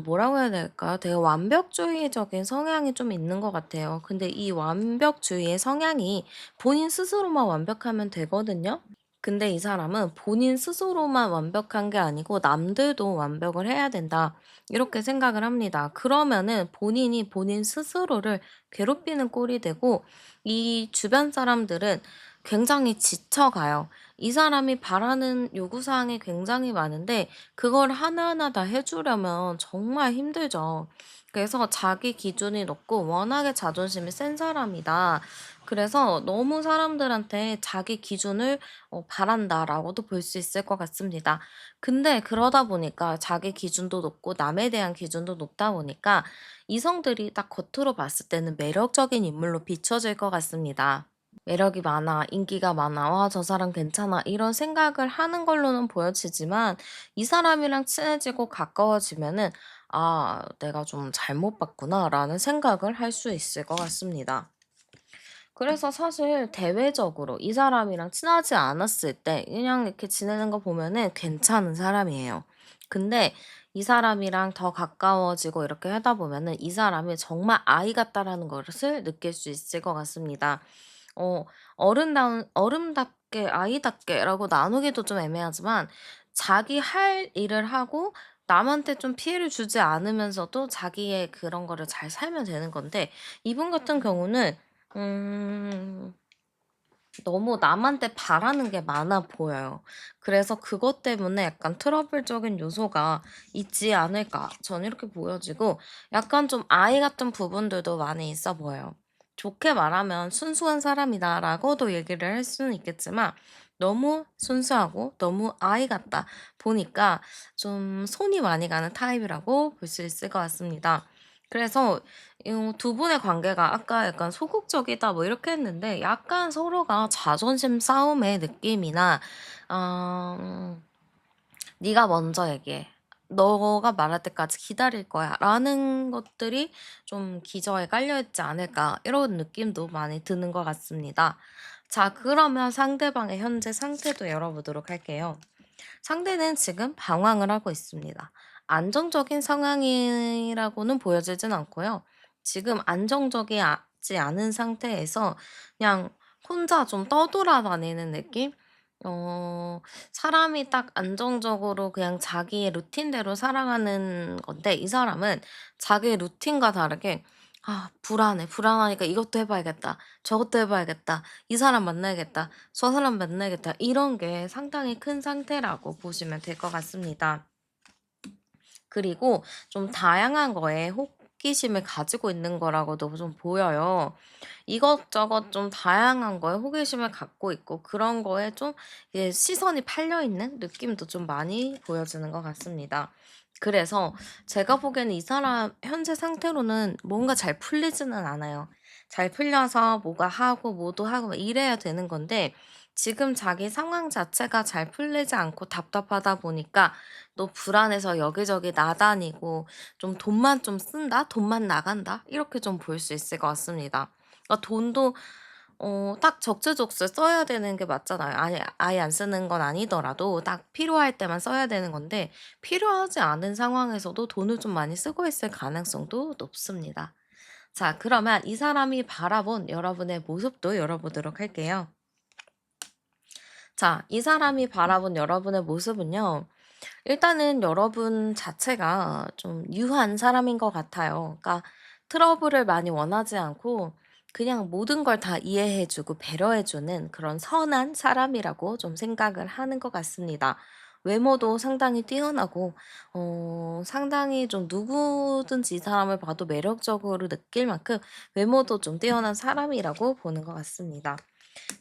Speaker 1: 뭐라고 해야 될까요? 되게 완벽주의적인 성향이 좀 있는 것 같아요. 근데 이 완벽주의의 성향이 본인 스스로만 완벽하면 되거든요? 근데 이 사람은 본인 스스로만 완벽한 게 아니고 남들도 완벽을 해야 된다. 이렇게 생각을 합니다. 그러면은 본인이 본인 스스로를 괴롭히는 꼴이 되고 이 주변 사람들은 굉장히 지쳐가요. 이 사람이 바라는 요구사항이 굉장히 많은데 그걸 하나하나 다 해주려면 정말 힘들죠. 그래서 자기 기준이 높고 워낙에 자존심이 센 사람이다. 그래서 너무 사람들한테 자기 기준을 바란다라고도 볼 수 있을 것 같습니다. 근데 그러다 보니까 자기 기준도 높고 남에 대한 기준도 높다 보니까 이성들이 딱 겉으로 봤을 때는 매력적인 인물로 비춰질 것 같습니다. 매력이 많아, 인기가 많아, 와, 저 사람 괜찮아, 이런 생각을 하는 걸로는 보여지지만 이 사람이랑 친해지고 가까워지면은 아, 내가 좀 잘못 봤구나라는 생각을 할 수 있을 것 같습니다. 그래서 사실 대외적으로 이 사람이랑 친하지 않았을 때 그냥 이렇게 지내는 거 보면은 괜찮은 사람이에요. 근데 이 사람이랑 더 가까워지고 이렇게 하다 보면은 이 사람이 정말 아이 같다라는 것을 느낄 수 있을 것 같습니다. 어, 어른답게, 아이답게라고 나누기도 좀 애매하지만 자기 할 일을 하고 남한테 좀 피해를 주지 않으면서도 자기의 그런 거를 잘 살면 되는 건데 이분 같은 경우는 음. 너무 남한테 바라는 게 많아 보여요. 그래서 그것 때문에 약간 트러블적인 요소가 있지 않을까. 저는 이렇게 보여지고 약간 좀 아이 같은 부분들도 많이 있어 보여요. 좋게 말하면 순수한 사람이다라고도 얘기를 할 수는 있겠지만 너무 순수하고 너무 아이 같다 보니까 좀 손이 많이 가는 타입이라고 볼 수 있을 것 같습니다. 그래서 이 두 분의 관계가 아까 약간 소극적이다 뭐 이렇게 했는데 약간 서로가 자존심 싸움의 느낌이나 어 "네가 먼저 얘기해. 너가 말할 때까지 기다릴 거야."라는 것들이 좀 기저에 깔려 있지 않을까 이런 느낌도 많이 드는 것 같습니다. 자, 그러면 상대방의 현재 상태도 열어보도록 할게요. 상대는 지금 방황을 하고 있습니다. 안정적인 상황이라고는 보여지진 않고요. 지금 안정적이지 않은 상태에서 그냥 혼자 좀 떠돌아다니는 느낌? 어, 사람이 딱 안정적으로 그냥 자기의 루틴대로 살아가는 건데, 이 사람은 자기의 루틴과 다르게, 아, 불안해. 불안하니까 이것도 해봐야겠다. 저것도 해봐야겠다. 이 사람 만나야겠다. 저 사람 만나야겠다. 이런 게 상당히 큰 상태라고 보시면 될 것 같습니다. 그리고 좀 다양한 거에 호기심을 가지고 있는 거라고도 좀 보여요. 이것저것 좀 다양한 거에 호기심을 갖고 있고 그런 거에 좀 이제 시선이 팔려 있는 느낌도 좀 많이 보여지는 것 같습니다. 그래서 제가 보기에는 이 사람 현재 상태로는 뭔가 잘 풀리지는 않아요. 잘 풀려서 뭐가 하고 뭐도 하고 막 이래야 되는 건데 지금 자기 상황 자체가 잘 풀리지 않고 답답하다 보니까 또 불안해서 여기저기 나다니고 좀 돈만 좀 쓴다? 돈만 나간다? 이렇게 좀 볼 수 있을 것 같습니다. 돈도 딱 적재적소에 써야 되는 게 맞잖아요. 아예 안 쓰는 건 아니더라도 딱 필요할 때만 써야 되는 건데 필요하지 않은 상황에서도 돈을 좀 많이 쓰고 있을 가능성도 높습니다. 자, 그러면 이 사람이 바라본 여러분의 모습도 열어보도록 할게요. 자, 이 사람이 바라본 여러분의 모습은요. 일단은 여러분 자체가 좀 유한 사람인 것 같아요. 그러니까 트러블을 많이 원하지 않고 그냥 모든 걸 다 이해해 주고 배려해 주는 그런 선한 사람이라고 좀 생각을 하는 것 같습니다. 외모도 상당히 뛰어나고 상당히 좀 누구든지 이 사람을 봐도 매력적으로 느낄 만큼 외모도 좀 뛰어난 사람이라고 보는 것 같습니다.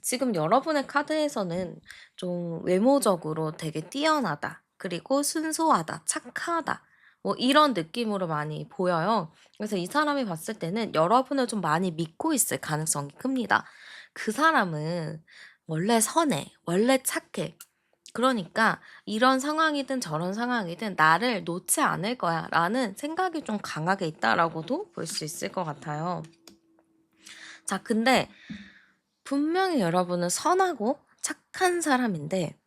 Speaker 1: 지금 여러분의 카드에서는 좀 외모적으로 되게 뛰어나다, 그리고 순수하다, 착하다, 뭐 이런 느낌으로 많이 보여요. 그래서 이 사람이 봤을 때는 여러분을 좀 많이 믿고 있을 가능성이 큽니다. 그 사람은 원래 선해, 원래 착해. 그러니까 이런 상황이든 저런 상황이든 '나를 놓지 않을 거야.'라는 생각이 좀 강하게 있다라고도 볼 수 있을 것 같아요. 자, 근데 분명히 여러분은 선하고 착한 사람인데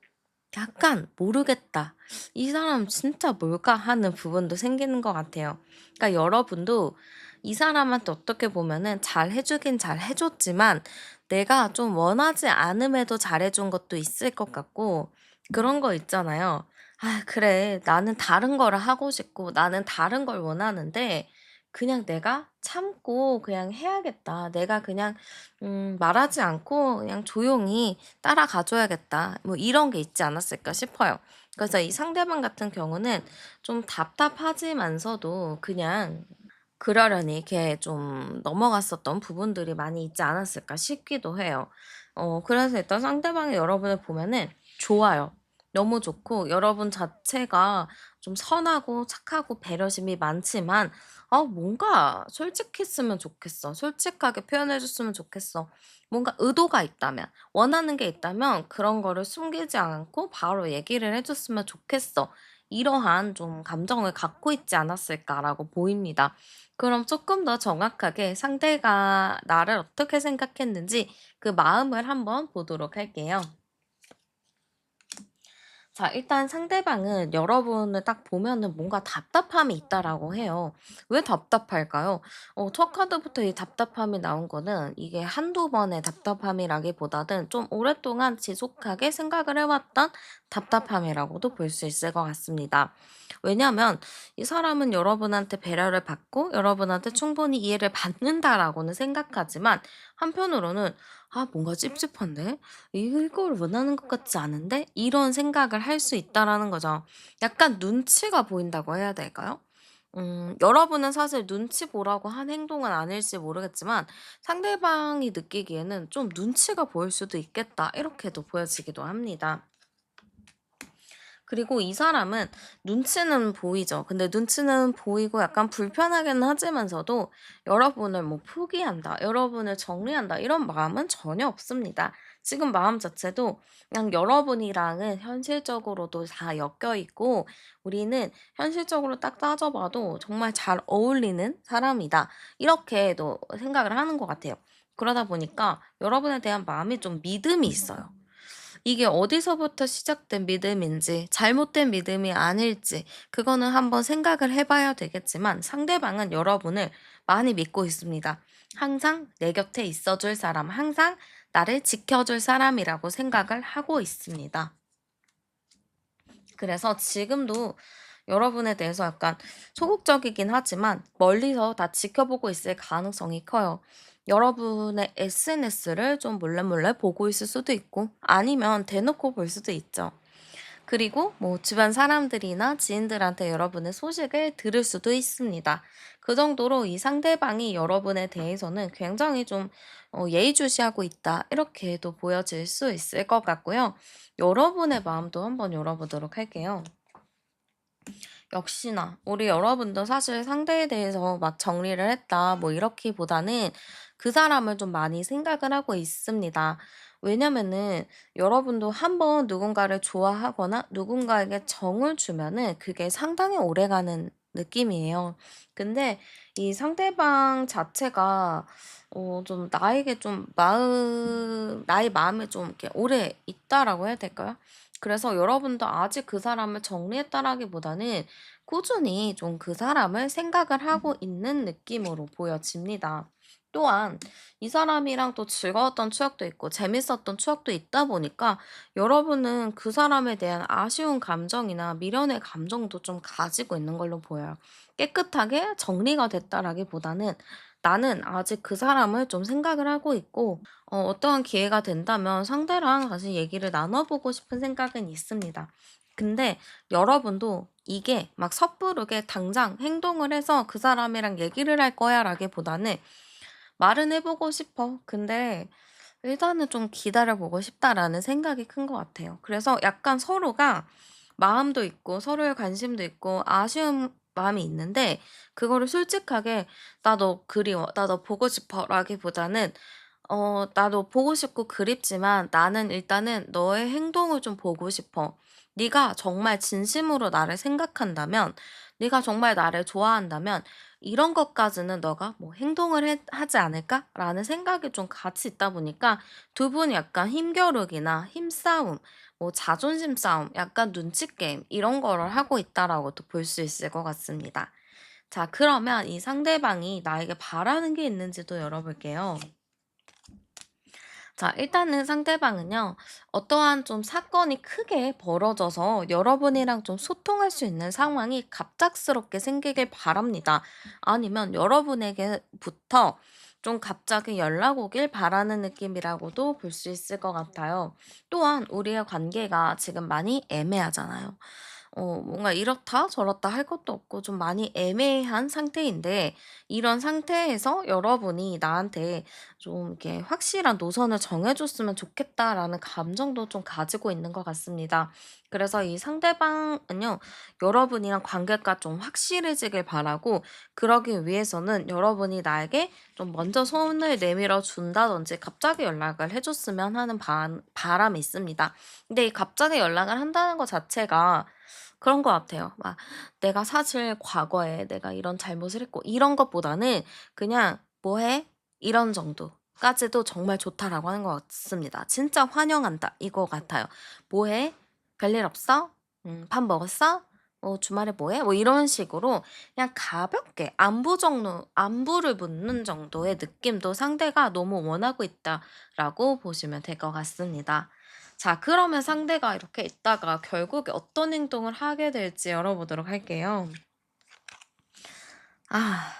Speaker 1: 약간 '모르겠다. 이 사람 진짜 뭘까?' 하는 부분도 생기는 것 같아요. 그러니까 여러분도 이 사람한테 어떻게 보면은 잘해 주긴 잘해 줬지만 내가 좀 원하지 않음에도 잘해 준 것도 있을 것 같고, 그런 거 있잖아요. '아 그래. 나는 다른 거를 하고 싶고 나는 다른 걸 원하는데 그냥 내가 참고 그냥 해야겠다. 내가 그냥 말하지 않고 그냥 조용히 따라가 줘야겠다.' 뭐 이런 게 있지 않았을까 싶어요. 그래서 이 상대방 같은 경우는 좀 답답하지만서도 그냥 그러려니 이렇게 좀 넘어갔었던 부분들이 많이 있지 않았을까 싶기도 해요. 그래서 일단 상대방이 여러분을 보면은 좋아요. 너무 좋고 여러분 자체가 좀 선하고 착하고 배려심이 많지만 뭔가 솔직했으면 좋겠어. 솔직하게 표현해 줬으면 좋겠어. 뭔가 의도가 있다면, 원하는 게 있다면 그런 거를 숨기지 않고 바로 얘기를 해 줬으면 좋겠어. 이러한 좀 감정을 갖고 있지 않았을까라고 보입니다. 그럼 조금 더 정확하게 상대가 나를 어떻게 생각했는지 그 마음을 한번 보도록 할게요. 자, 일단 상대방은 여러분을 딱 보면은 뭔가 답답함이 있다라고 해요. 왜 답답할까요? 첫 카드부터 이 답답함이 나온 거는 이게 한두 번의 답답함이라기보다는 좀 오랫동안 지속하게 생각을 해왔던 답답함이라고도 볼 수 있을 것 같습니다. 왜냐하면 이 사람은 여러분한테 배려를 받고 여러분한테 충분히 이해를 받는다라고는 생각하지만, 한편으로는 '아 뭔가 찝찝한데? 이걸 원하는 것 같지 않은데?' 이런 생각을 할 수 있다라는 거죠. 약간 눈치가 보인다고 해야 될까요? 여러분은 사실 눈치 보라고 한 행동은 아닐지 모르겠지만 상대방이 느끼기에는 좀 '눈치가 보일 수도 있겠다.' 이렇게도 보여지기도 합니다. 그리고 이 사람은 눈치는 보이죠. 근데 눈치는 보이고 약간 불편하게는 하지만서도 여러분을 뭐 포기한다, 여러분을 정리한다 이런 마음은 전혀 없습니다. 지금 마음 자체도 그냥 여러분이랑은 현실적으로도 다 엮여 있고 우리는 현실적으로 딱 따져봐도 정말 잘 어울리는 사람이다. 이렇게도 생각을 하는 것 같아요. 그러다 보니까 여러분에 대한 마음이 좀 믿음이 있어요. 이게 어디서부터 시작된 믿음인지 잘못된 믿음이 아닐지 그거는 한번 생각을 해 봐야 되겠지만, 상대방은 여러분을 많이 믿고 있습니다. 항상 내 곁에 있어 줄 사람, 항상 나를 지켜 줄 사람이라고 생각을 하고 있습니다. 그래서 지금도 여러분에 대해서 약간 소극적이긴 하지만 멀리서 다 지켜보고 있을 가능성이 커요. 여러분의 SNS를 좀 몰래몰래 보고 있을 수도 있고 아니면 대놓고 볼 수도 있죠. 그리고 뭐 주변 사람들이나 지인들한테 여러분의 소식을 들을 수도 있습니다. 그 정도로 이 상대방이 여러분에 대해서는 굉장히 좀 예의주시하고 있다, 이렇게도 보여질 수 있을 것 같고요. 여러분의 마음도 한번 열어보도록 할게요. 역시나 우리 여러분도 사실 상대에 대해서 막 정리를 했다 뭐 이렇기보다는 그 사람을 좀 많이 생각을 하고 있습니다. 왜냐면은 여러분도 한번 누군가를 좋아하거나 누군가에게 정을 주면은 그게 상당히 오래가는 느낌이에요. 근데 이 상대방 자체가 좀 나에게 좀 나의 마음에 좀 이렇게 오래 있다라고 해야 될까요? 그래서 여러분도 아직 그 사람을 정리했다라기보다는 꾸준히 좀 그 사람을 생각을 하고 있는 느낌으로 보여집니다. 또한 이 사람이랑 또 즐거웠던 추억도 있고 재밌었던 추억도 있다 보니까 여러분은 그 사람에 대한 아쉬운 감정이나 미련의 감정도 좀 가지고 있는 걸로 보여요. 깨끗하게 정리가 됐다라기보다는 나는 아직 그 사람을 좀 생각을 하고 있고 어떠한 기회가 된다면 상대랑 다시 얘기를 나눠보고 싶은 생각은 있습니다. 근데 여러분도 이게 막 섣부르게 당장 행동을 해서 그 사람이랑 얘기를 할 거야 라기보다는 말은 해보고 싶어. 근데 일단은 좀 기다려 보고 싶다라는 생각이 큰 것 같아요. 그래서 약간 서로가 마음도 있고 서로의 관심도 있고 아쉬운 마음이 있는데 그거를 솔직하게 "나 너 그리워. 나 너 보고 싶어."라기보다는 "나도 보고 싶고 그립지만 나는 일단은 너의 행동을 좀 보고 싶어. 네가 정말 진심으로 나를 생각한다면, 네가 정말 나를 좋아한다면 이런 것까지는 너가 뭐 행동을 하지 않을까?"라는 생각이 좀 같이 있다 보니까 두 분이 약간 힘겨루기나 힘싸움, 뭐 자존심 싸움, 약간 눈치 게임 이런 거를 하고 있다라고도 볼 수 있을 것 같습니다. 자, 그러면 이 상대방이 나에게 바라는 게 있는지도 열어볼게요. 자, 일단은 상대방은요, 어떠한 좀 사건이 크게 벌어져서 여러분이랑 좀 소통할 수 있는 상황이 갑작스럽게 생기길 바랍니다. 아니면 여러분에게부터 좀 갑자기 연락 오길 바라는 느낌이라고도 볼 수 있을 것 같아요. 또한 우리의 관계가 지금 많이 애매하잖아요. 뭔가 이렇다 저렇다 할 것도 없고 좀 많이 애매한 상태인데 이런 상태에서 여러분이 나한테 좀 이렇게 확실한 노선을 정해줬으면 좋겠다라는 감정도 좀 가지고 있는 것 같습니다. 그래서 이 상대방은요, 여러분이랑 관계가 좀 확실해지길 바라고, 그러기 위해서는 여러분이 나에게 좀 먼저 손을 내밀어 준다든지 갑자기 연락을 해줬으면 하는 바람이 있습니다. 근데 이 갑자기 연락을 한다는 것 자체가 그런 것 같아요. 막 내가 사실 과거에 내가 이런 잘못을 했고 이런 것보다는 그냥 "뭐 해?" 이런 정도까지도 정말 좋다라고 하는 것 같습니다. 진짜 환영한다 이거 같아요. "뭐 해? 별일 없어? 밥 먹었어? 주말에 뭐 해?" 뭐 이런 식으로 그냥 가볍게 안부를 묻는 정도의 느낌도 상대가 너무 원하고 있다라고 보시면 될 것 같습니다. 자, 그러면 상대가 이렇게 있다가 결국에 어떤 행동을 하게 될지 열어보도록 할게요. 아.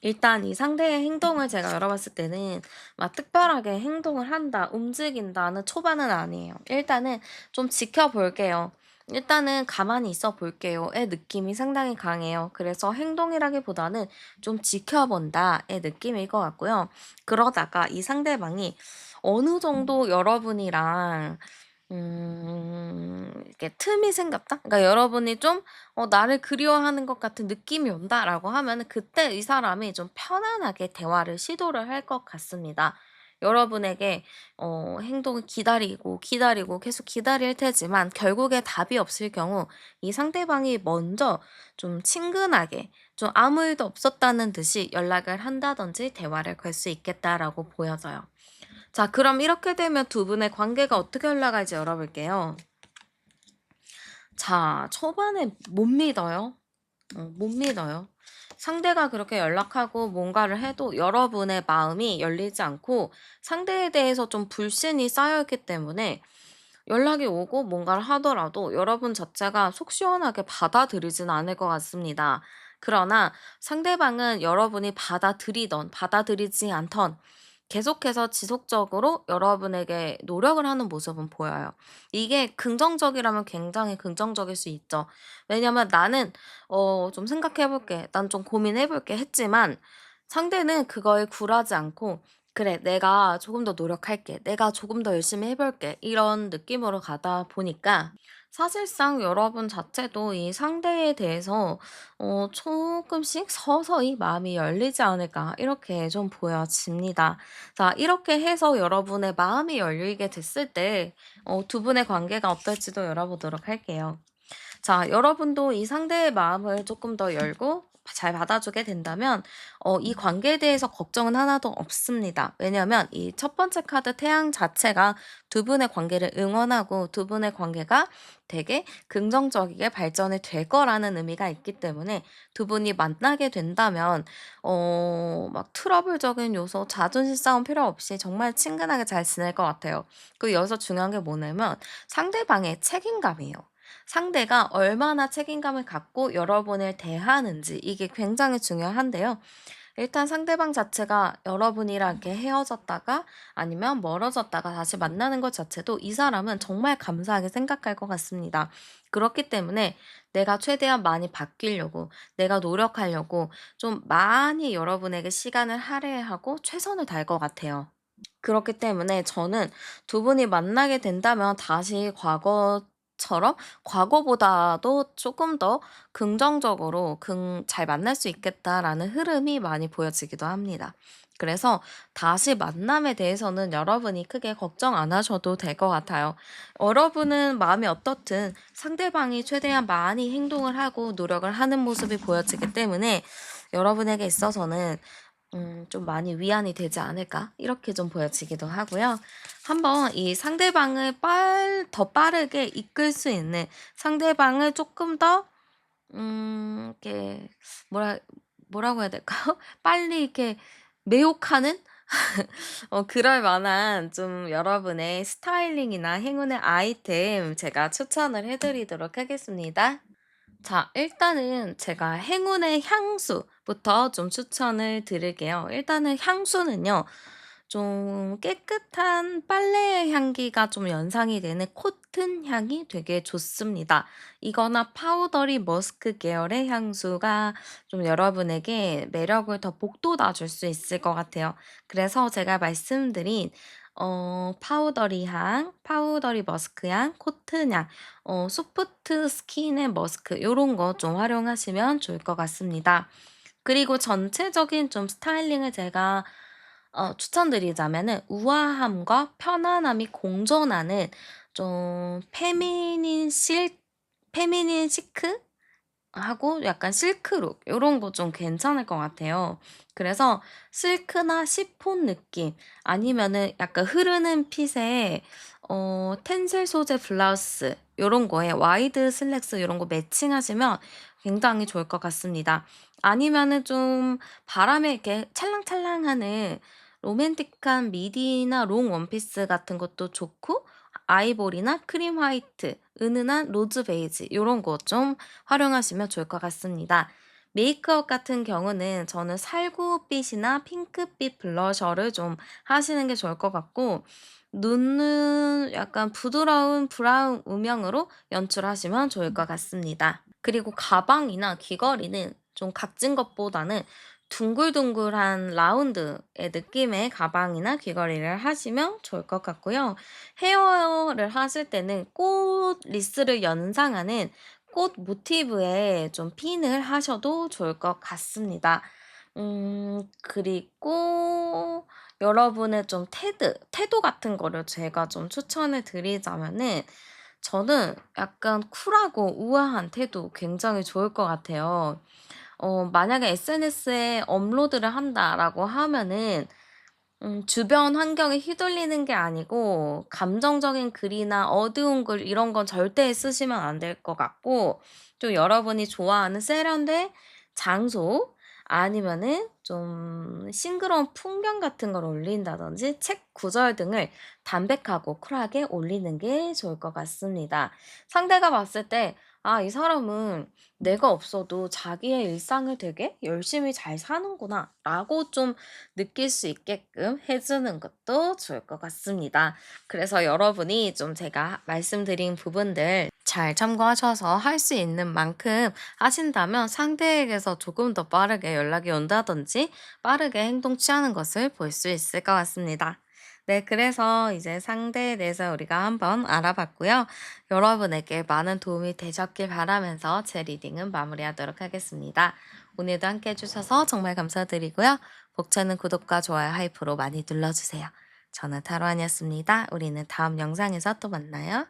Speaker 1: 일단 이 상대의 행동을 제가 열어봤을 때는 막 특별하게 행동을 한다, 움직인다는 초반은 아니에요. 일단은 좀 지켜볼게요. 일단은 가만히 있어 볼게요의 느낌이 상당히 강해요. 그래서 행동이라기보다는 좀 지켜본다의 느낌일 것 같고요. 그러다가 이 상대방이 어느 정도 여러분이랑 이렇게 틈이 생겼다? 그러니까 여러분이 좀 나를 그리워하는 것 같은 느낌이 온다라고 하면은 그때 이 사람이 좀 편안하게 대화를 시도를 할 것 같습니다. 여러분에게 행동을 기다리고, 기다리고 계속 기다릴 테지만 결국에 답이 없을 경우 이 상대방이 먼저 좀 친근하게 좀 아무 일도 없었다는 듯이 연락을 한다든지 대화를 걸 수 있겠다라고 보여져요. 자, 그럼 이렇게 되면 두 분의 관계가 어떻게 흘러갈지 열어볼게요. 자, 초반에 못 믿어요. 못 믿어요. 상대가 그렇게 연락하고 뭔가를 해도 여러분의 마음이 열리지 않고 상대에 대해서 좀 불신이 쌓여있기 때문에 연락이 오고 뭔가를 하더라도 여러분 자체가 속 시원하게 받아들이진 않을 것 같습니다. 그러나 상대방은 여러분이 받아들이던 받아들이지 않던 계속해서 지속적으로 여러분에게 노력을 하는 모습은 보여요. 이게 긍정적이라면 굉장히 긍정적일 수 있죠. 왜냐면 나는 좀 생각해 볼게. 난 좀 고민해 볼게 했지만 상대는 그거에 굴하지 않고 "그래. 내가 조금 더 노력할게. 내가 조금 더 열심히 해 볼게." 이런 느낌으로 가다 보니까 사실상 여러분 자체도 이 상대에 대해서 조금씩 서서히 마음이 열리지 않을까 이렇게 좀 보여집니다. 자, 이렇게 해서 여러분의 마음이 열리게 됐을 때 두 분의 관계가 어떨지도 열어보도록 할게요. 자, 여러분도 이 상대의 마음을 조금 더 열고 잘 받아주게 된다면 이 관계에 대해서 걱정은 하나도 없습니다. 왜냐하면 이 첫 번째 카드 태양 자체가 두 분의 관계를 응원하고 두 분의 관계가 되게 긍정적이게 발전이 될 거라는 의미가 있기 때문에 두 분이 만나게 된다면 막 트러블적인 요소, 자존심 싸움 필요 없이 정말 친근하게 잘 지낼 것 같아요. 그리고 여기서 중요한 게 뭐냐면 상대방의 책임감이에요. 상대가 얼마나 책임감을 갖고 여러분을 대하는지 이게 굉장히 중요한데요. 일단 상대방 자체가 여러분이랑 이렇게 헤어졌다가 아니면 멀어졌다가 다시 만나는 것 자체도 이 사람은 정말 감사하게 생각할 것 같습니다. 그렇기 때문에 내가 최대한 많이 바뀌려고, 내가 노력하려고 좀 많이 여러분에게 시간을 할애하고 최선을 다할 것 같아요. 그렇기 때문에 저는 두 분이 만나게 된다면 다시 과거처럼 과거보다도 조금 더 긍정적으로 잘 만날 수 있겠다라는 흐름이 많이 보여지기도 합니다. 그래서 다시 만남에 대해서는 여러분이 크게 걱정 안 하셔도 될 것 같아요. 여러분은 마음이 어떻든 상대방이 최대한 많이 행동을 하고 노력을 하는 모습이 보여지기 때문에 여러분에게 있어서는 좀 많이 위안이 되지 않을까? 이렇게 좀 보여지기도 하고요. 한번 이 상대방을 더 빠르게 이끌 수 있는 상대방을 조금 더 이렇게 뭐라 뭐라고 해야 될까요? 빨리 이렇게 매혹하는 그럴 만한 좀 여러분의 스타일링이나 행운의 아이템 제가 추천을 해 드리도록 하겠습니다. 자, 일단은 제가 행운의 향수부터 좀 추천을 드릴게요. 일단은 향수는요, 좀 깨끗한 빨래의 향기가 좀 연상이 되는 코튼 향이 되게 좋습니다. 이거나 파우더리 머스크 계열의 향수가 좀 여러분에게 매력을 더 북돋아 줄 수 있을 것 같아요. 그래서 제가 말씀드린 파우더리 향, 파우더리 머스크 향, 코튼 향, 소프트 스킨의 머스크 요런 거 좀 활용하시면 좋을 것 같습니다. 그리고 전체적인 좀 스타일링을 제가 추천드리자면은 우아함과 편안함이 공존하는 좀 페미닌 시크 하고 약간 실크룩 요런 거 좀 괜찮을 것 같아요. 그래서 실크나 시폰 느낌 아니면은 약간 흐르는 핏의 텐슬 소재 블라우스 요런 거에 와이드 슬랙스 요런 거 매칭하시면 굉장히 좋을 것 같습니다. 아니면은 좀 바람에 이렇게 찰랑찰랑하는 로맨틱한 미디나 롱 원피스 같은 것도 좋고 아이보리나 크림 화이트, 은은한 로즈 베이지 요런 거 좀 활용하시면 좋을 것 같습니다. 메이크업 같은 경우는 저는 살구빛이나 핑크빛 블러셔를 좀 하시는 게 좋을 것 같고 눈은 약간 부드러운 브라운 음영으로 연출하시면 좋을 것 같습니다. 그리고 가방이나 귀걸이는 좀 각진 것보다는 둥글둥글한 라운드의 느낌의 가방이나 귀걸이를 하시면 좋을 것 같고요. 헤어를 하실 때는 꽃 리스를 연상하는 꽃 모티브의 좀 핀을 하셔도 좋을 것 같습니다. 그리고 여러분의 좀 태도 같은 거를 제가 좀 추천을 드리자면은 저는 약간 쿨하고 우아한 태도 굉장히 좋을 것 같아요. 만약에 SNS에 업로드를 한다라고 하면은 주변 환경에 휘둘리는 게 아니고 감정적인 글이나 어두운 글 이런 건 절대 쓰시면 안 될 것 같고 또 여러분이 좋아하는 세련된 장소 아니면은 좀 싱그러운 풍경 같은 걸 올린다든지 책 구절 등을 담백하고 쿨하게 올리는 게 좋을 것 같습니다. 상대가 봤을 때 '아 이 사람은 내가 없어도 자기의 일상을 되게 열심히 잘 사는구나.'라고 좀 느낄 수 있게끔 해 주는 것도 좋을 것 같습니다. 그래서 여러분이 좀 제가 말씀드린 부분들 잘 참고하셔서 할 수 있는 만큼 하신다면 상대에게서 조금 더 빠르게 연락이 온다든지 빠르게 행동 취하는 것을 볼 수 있을 것 같습니다. 네, 그래서 이제 상대에 대해서 우리가 한번 알아봤고요. 여러분에게 많은 도움이 되셨길 바라면서 제 리딩은 마무리하도록 하겠습니다. 오늘도 함께 해주셔서 정말 감사드리고요. 벅차는 구독과 좋아요, 하이프로 많이 눌러주세요. 저는 타로안이었습니다. 우리는 다음 영상에서 또 만나요.